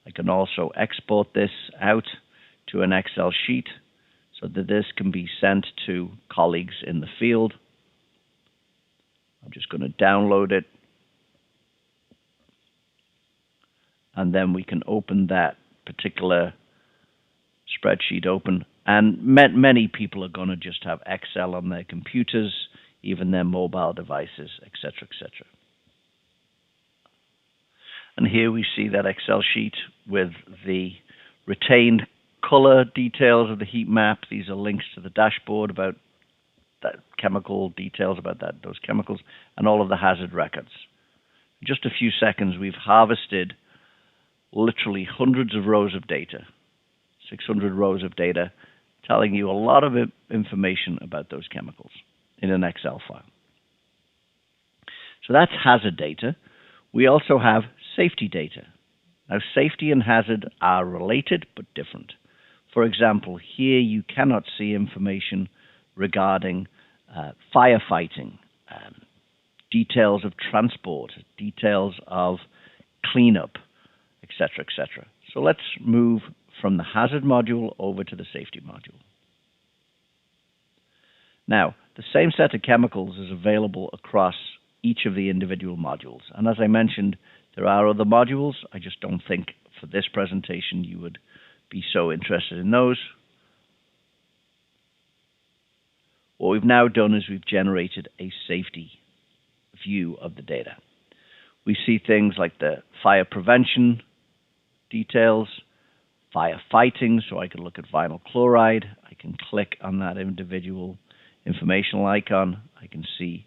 I can also export this out to an Excel sheet so that this can be sent to colleagues in the field. I'm just going to download it. And then we can open that particular spreadsheet open. And many people are going to just have Excel on their computers, even their mobile devices, etc., etc. And here we see that Excel sheet with the retained color details of the heat map. These are links to the dashboard about that chemical details about those chemicals, and all of the hazard records. In just a few seconds, we've harvested literally hundreds of rows of data, 600 rows of data, telling you a lot of information about those chemicals in an Excel file. So that's hazard data. We also have safety data. Now, safety and hazard are related but different. For example, here you cannot see information regarding firefighting, details of transport, details of cleanup, etc., etc. So let's move from the hazard module over to the safety module. Now, the same set of chemicals is available across each of the individual modules. And as I mentioned, there are other modules. I just don't think for this presentation you would be so interested in those. What we've now done is we've generated a safety view of the data. We see things like the fire prevention details, firefighting, so I can look at vinyl chloride. I can click on that individual informational icon. I can see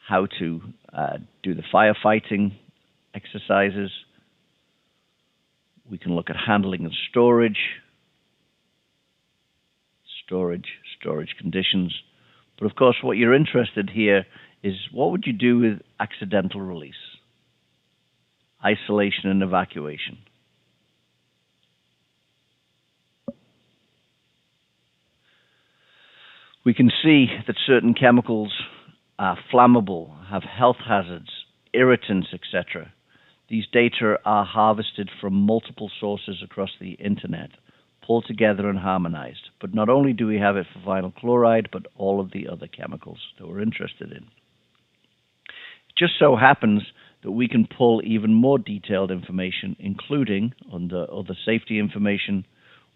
how to do the firefighting exercises. We can look at handling and storage conditions. But of course, what you're interested here is what would you do with accidental release, isolation and evacuation. We can see that certain chemicals are flammable, have health hazards, irritants, etc. These data are harvested from multiple sources across the internet, pulled together and harmonized. But not only do we have it for vinyl chloride, but all of the other chemicals that we're interested in. It just so happens that we can pull even more detailed information, including under other safety information,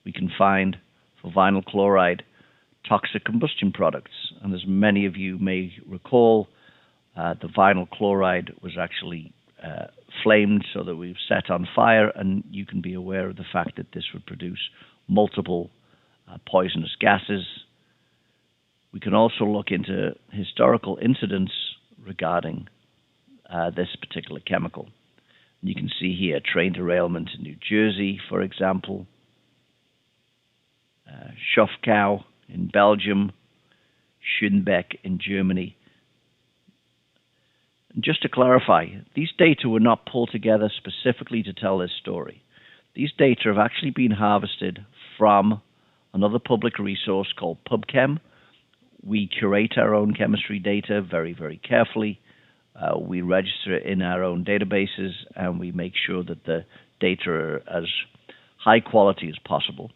we can find for vinyl chloride toxic combustion products. And as many of you may recall, the vinyl chloride was actually flamed so that we've set on fire, and you can be aware of the fact that this would produce multiple poisonous gases. We can also look into historical incidents regarding this particular chemical. You can see here train derailment in New Jersey, for example, Schofkau in Belgium, Schönbeck in Germany. And just to clarify, these data were not pulled together specifically to tell this story. These data have actually been harvested from another public resource called PubChem. We curate our own chemistry data very, very carefully. We register it in our own databases, and we make sure that the data are as high quality as possible.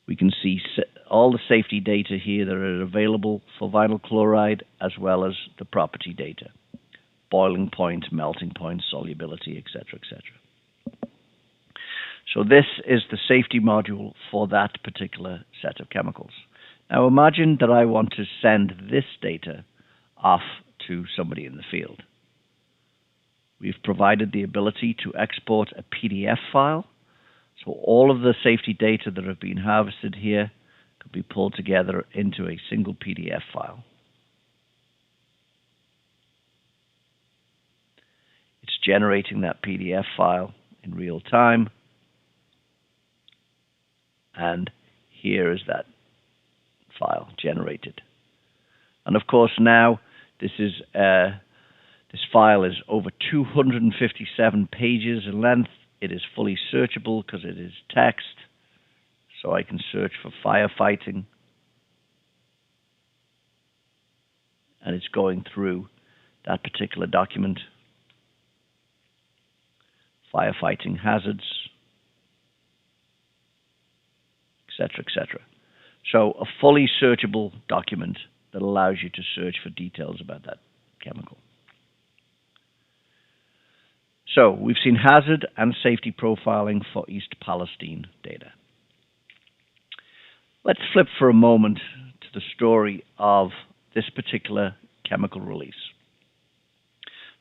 We can see all the safety data here that are available for vinyl chloride, as well as the property data: boiling point, melting point, solubility, etc., etc. So this is the safety module for that particular set of chemicals. Now imagine that I want to send this data off to somebody in the field. We've provided the ability to export a PDF file. So all of the safety data that have been harvested here could be pulled together into a single PDF file. It's generating that PDF file in real time. And here is that file generated. And of course now this file is over 257 pages in length. It is fully searchable because it is text. So I can search for firefighting. And it's going through that particular document. Firefighting hazards, etc., etc. So a fully searchable document that allows you to search for details about that chemical. So we've seen hazard and safety profiling for East Palestine data. Let's flip for a moment to the story of this particular chemical release.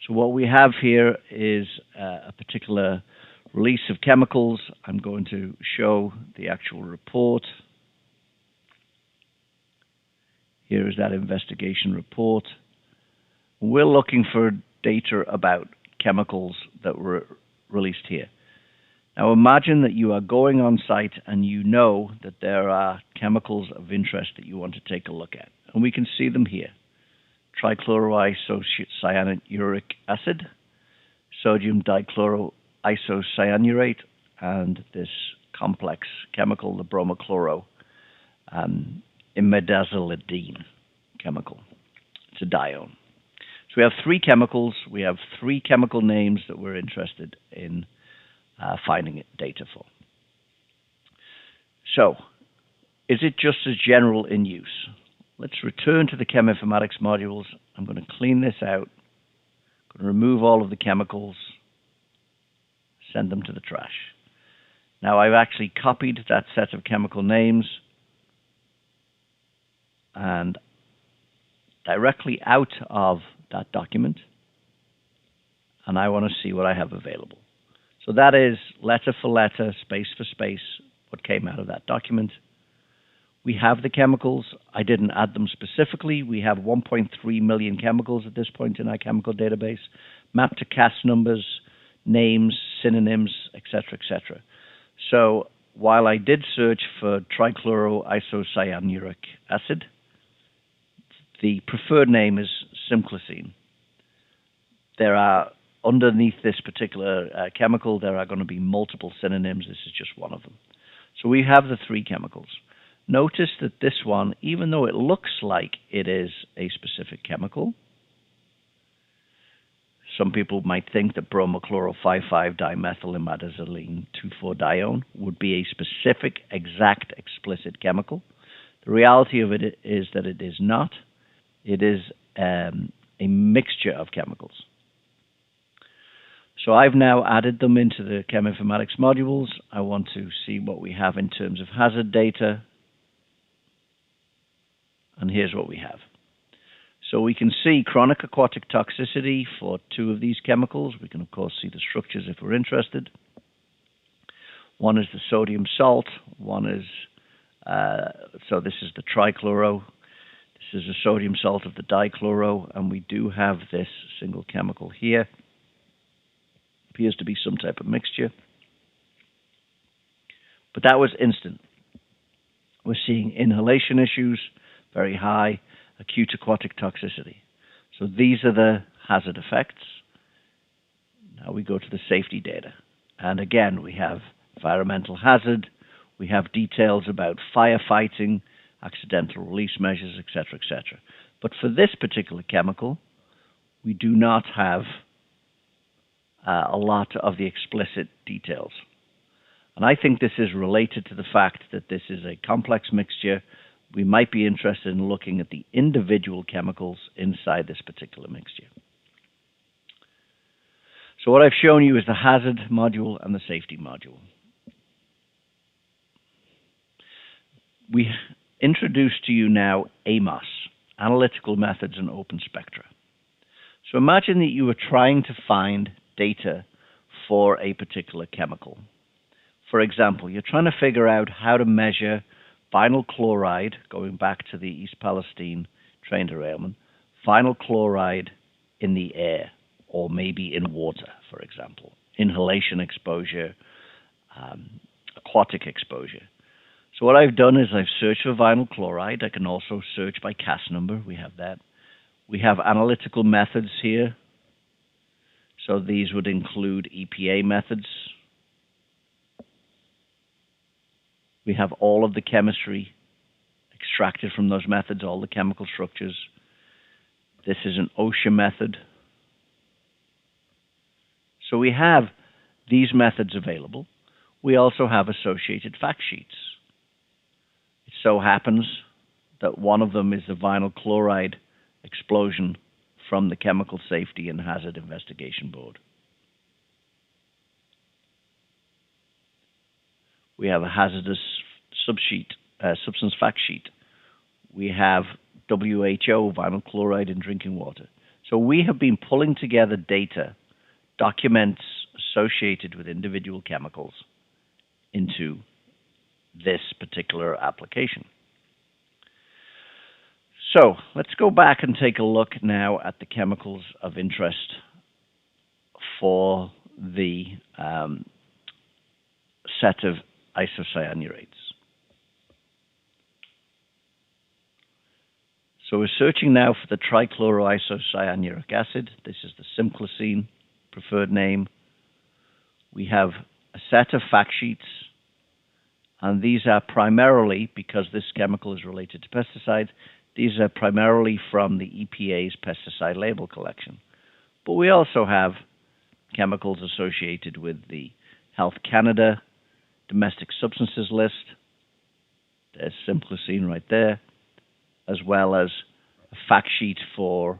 So what we have here is a particular release of chemicals. I'm going to show the actual report. Here is that investigation report. We're looking for data about chemicals that were released here. Now imagine that you are going on site and you know that there are chemicals of interest that you want to take a look at. And we can see them here: trichloroisocyanuric acid, sodium dichloroisocyanurate, and this complex chemical, the bromochloro imidazolidine chemical. It's a dione. So we have three chemicals. We have three chemical names that we're interested in finding data for. So, is it just as general in use? Let's return to the cheminformatics modules. I'm going to clean this out. I'm going to remove all of the chemicals, send them to the trash. Now I've actually copied that set of chemical names and directly out of that document, and I want to see what I have available. So that is letter for letter, space for space, what came out of that document. We have the chemicals. I didn't add them specifically. We have 1.3 million chemicals at this point in our chemical database, mapped to CAS numbers, names, synonyms, etc., etc. So while I did search for trichloroisocyanuric acid, the preferred name is simglycine. There are, underneath this particular chemical, there are going to be multiple synonyms. This is just one of them. So we have the three chemicals. Notice that this one, even though it looks like it is a specific chemical, some people might think that bromochloro-5,5-dimethylimadazoline 2,4-dione would be a specific, exact, explicit chemical. The reality of it is that it is not. It is a mixture of chemicals. So I've now added them into the cheminformatics modules. I want to see what we have in terms of hazard data. And here's what we have. So we can see chronic aquatic toxicity for two of these chemicals. We can, of course, see the structures if we're interested. One is the sodium salt. One is, so this is the trichloro. This is a sodium salt of the dichloro, and we do have this single chemical here. Appears to be some type of mixture. But that was instant. We're seeing inhalation issues, very high, acute aquatic toxicity. So these are the hazard effects. Now we go to the safety data. And again, we have environmental hazard, we have details about firefighting, accidental release measures, etc., etc. But for this particular chemical, we do not have a lot of the explicit details. And I think this is related to the fact that this is a complex mixture. We might be interested in looking at the individual chemicals inside this particular mixture. So what I've shown you is the hazard module and the safety module. We introduce to you now AMOS, Analytical Methods and Open Spectra. So imagine that you were trying to find data for a particular chemical. For example, you're trying to figure out how to measure vinyl chloride, going back to the East Palestine train derailment, vinyl chloride in the air, or maybe in water, for example, inhalation exposure, aquatic exposure. So what I've done is I've searched for vinyl chloride. I can also search by CAS number. We have that. We have analytical methods here. So these would include EPA methods. We have all of the chemistry extracted from those methods, all the chemical structures. This is an OSHA method. So we have these methods available. We also have associated fact sheets. It so happens that one of them is the vinyl chloride explosion from the Chemical Safety and Hazard Investigation Board. We have a hazardous substance fact sheet. We have WHO, vinyl chloride in drinking water. So we have been pulling together data, documents associated with individual chemicals into this particular application. So let's go back and take a look now at the chemicals of interest for the set of isocyanurates. So we're searching now for the trichloroisocyanuric acid. This is the Simclacine preferred name. We have a set of fact sheets, and these are primarily, because this chemical is related to pesticides, these are primarily from the EPA's pesticide label collection. But we also have chemicals associated with the Health Canada domestic substances list. There's Simclacine right there, as well as a fact sheet for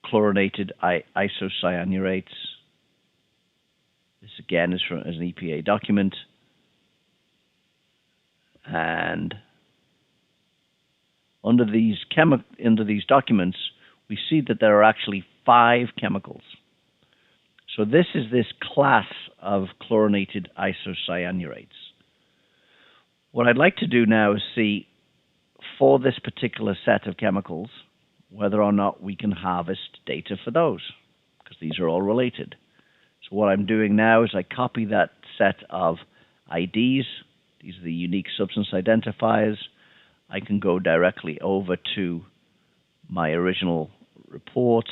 chlorinated isocyanurates. This again is from an EPA document. And under these documents, we see that there are actually 5 chemicals. So this is this class of chlorinated isocyanurates. What I'd like to do now is see, for this particular set of chemicals, whether or not we can harvest data for those, because these are all related. So what I'm doing now is I copy that set of IDs. These are the unique substance identifiers. I can go directly over to my original report,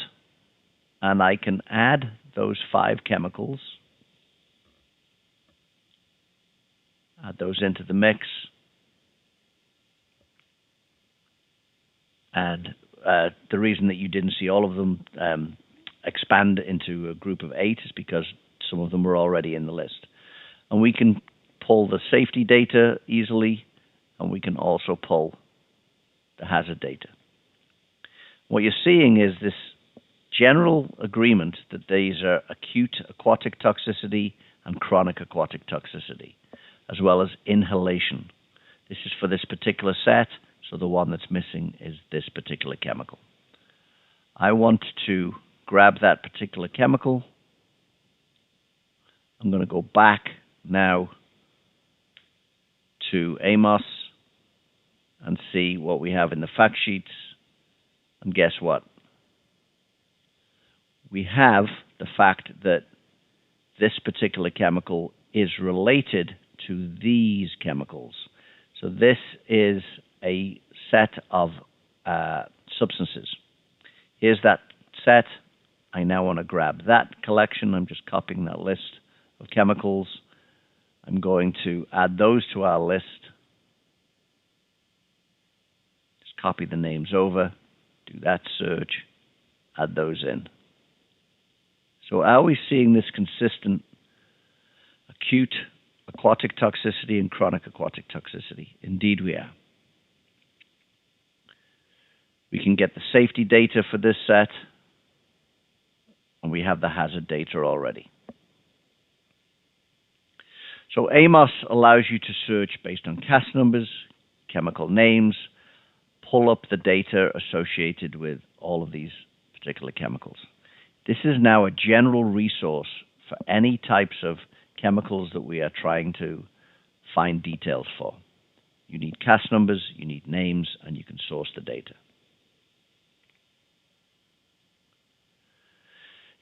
and I can add those 5 chemicals, add those into the mix, and the reason that you didn't see all of them expand into a group of 8 is because some of them were already in the list. And we can pull the safety data easily, and we can also pull the hazard data. What you're seeing is this general agreement that these are acute aquatic toxicity and chronic aquatic toxicity, as well as inhalation. This is for this particular set, so the one that's missing is this particular chemical. I want to grab that particular chemical. I'm going to go back now to AMOS, and see what we have in the fact sheets. And guess what? We have the fact that this particular chemical is related to these chemicals. So this is a set of substances. Here's that set. I now want to grab that collection. I'm just copying that list of chemicals. I'm going to add those to our list. Just copy the names over, do that search, add those in. So are we seeing this consistent acute aquatic toxicity and chronic aquatic toxicity? Indeed we are. We can get the safety data for this set, and we have the hazard data already. So AMOS allows you to search based on CAS numbers, chemical names, pull up the data associated with all of these particular chemicals. This is now a general resource for any types of chemicals that we are trying to find details for. You need CAS numbers, you need names, and you can source the data.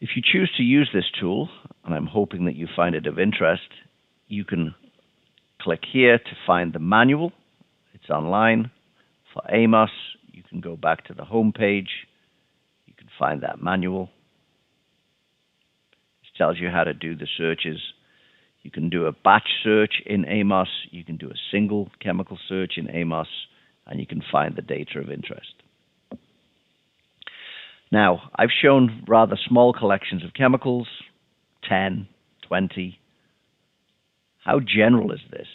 If you choose to use this tool, and I'm hoping that you find it of interest, you can click here to find the manual. It's online. For AMOS, you can go back to the home page. You can find that manual. This tells you how to do the searches. You can do a batch search in AMOS. You can do a single chemical search in AMOS, and you can find the data of interest. Now, I've shown rather small collections of chemicals, 10, 20. How general is this?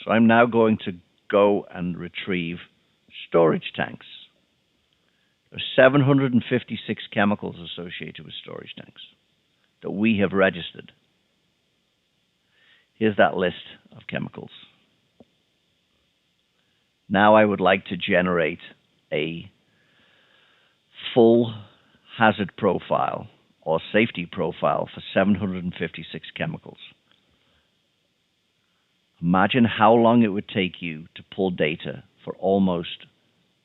So I'm now going to go and retrieve storage tanks. There are 756 chemicals associated with storage tanks that we have registered. Here's that list of chemicals. Now I would like to generate a full hazard profile or safety profile for 756 chemicals. Imagine how long it would take you to pull data for almost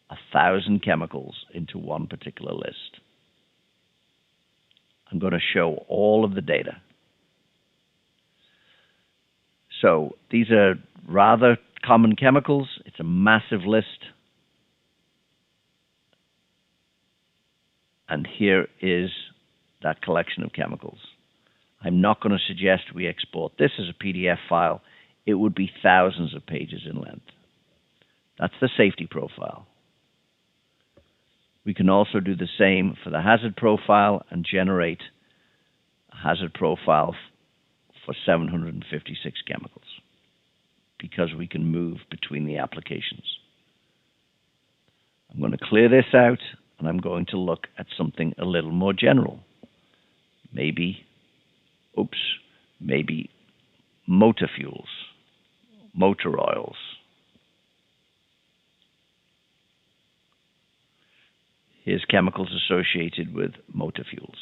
1,000 chemicals into one particular list. I'm going to show all of the data. So these are rather common chemicals. It's a massive list. And here is that collection of chemicals. I'm not going to suggest we export this as a PDF file. It would be thousands of pages in length. That's the safety profile. We can also do the same for the hazard profile and generate a hazard profile for 756 chemicals because we can move between the applications. I'm going to clear this out and I'm going to look at something a little more general. Maybe motor fuels, motor oils. Here's chemicals associated with motor fuels.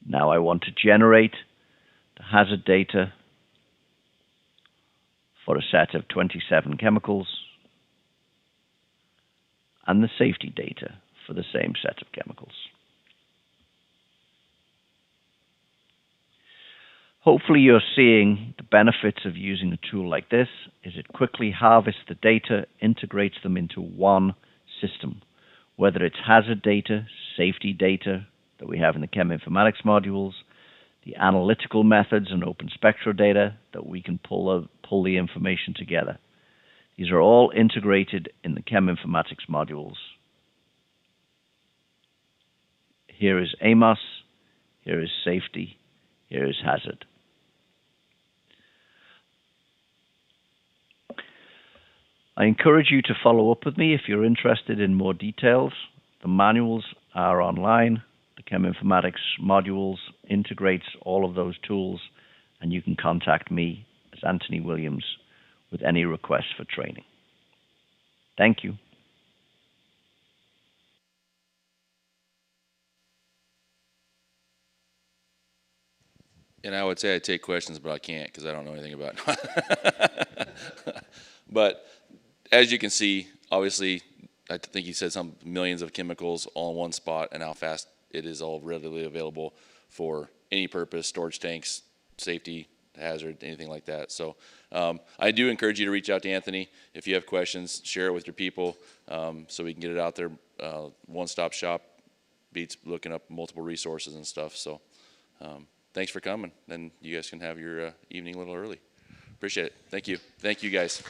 Now I want to generate the hazard data for a set of 27 chemicals and the safety data for the same set of chemicals. Hopefully you're seeing the benefits of using a tool like this is it quickly harvests the data, integrates them into one system, whether it's hazard data, safety data that we have in the Chem Informatics modules, the analytical methods and open spectral data that we can pull the information together. These are all integrated in the Chem Informatics modules. Here is AMOS, here is safety, here is hazard. I encourage you to follow up with me if you're interested in more details. The manuals are online. The Chem Informatics modules integrates all of those tools, and you can contact me as Anthony Williams with any requests for training. Thank you. And I would say I'd take questions, but I can't because I don't know anything about it. But as you can see, obviously, I think he said some millions of chemicals all in one spot, and how fast it is all readily available for any purpose, storage tanks, safety, hazard, anything like that. So I do encourage you to reach out to Anthony. If you have questions, share it with your people so we can get it out there. One-stop shop beats looking up multiple resources and stuff. So thanks for coming, and you guys can have your evening a little early. Appreciate it. Thank you. Thank you, guys.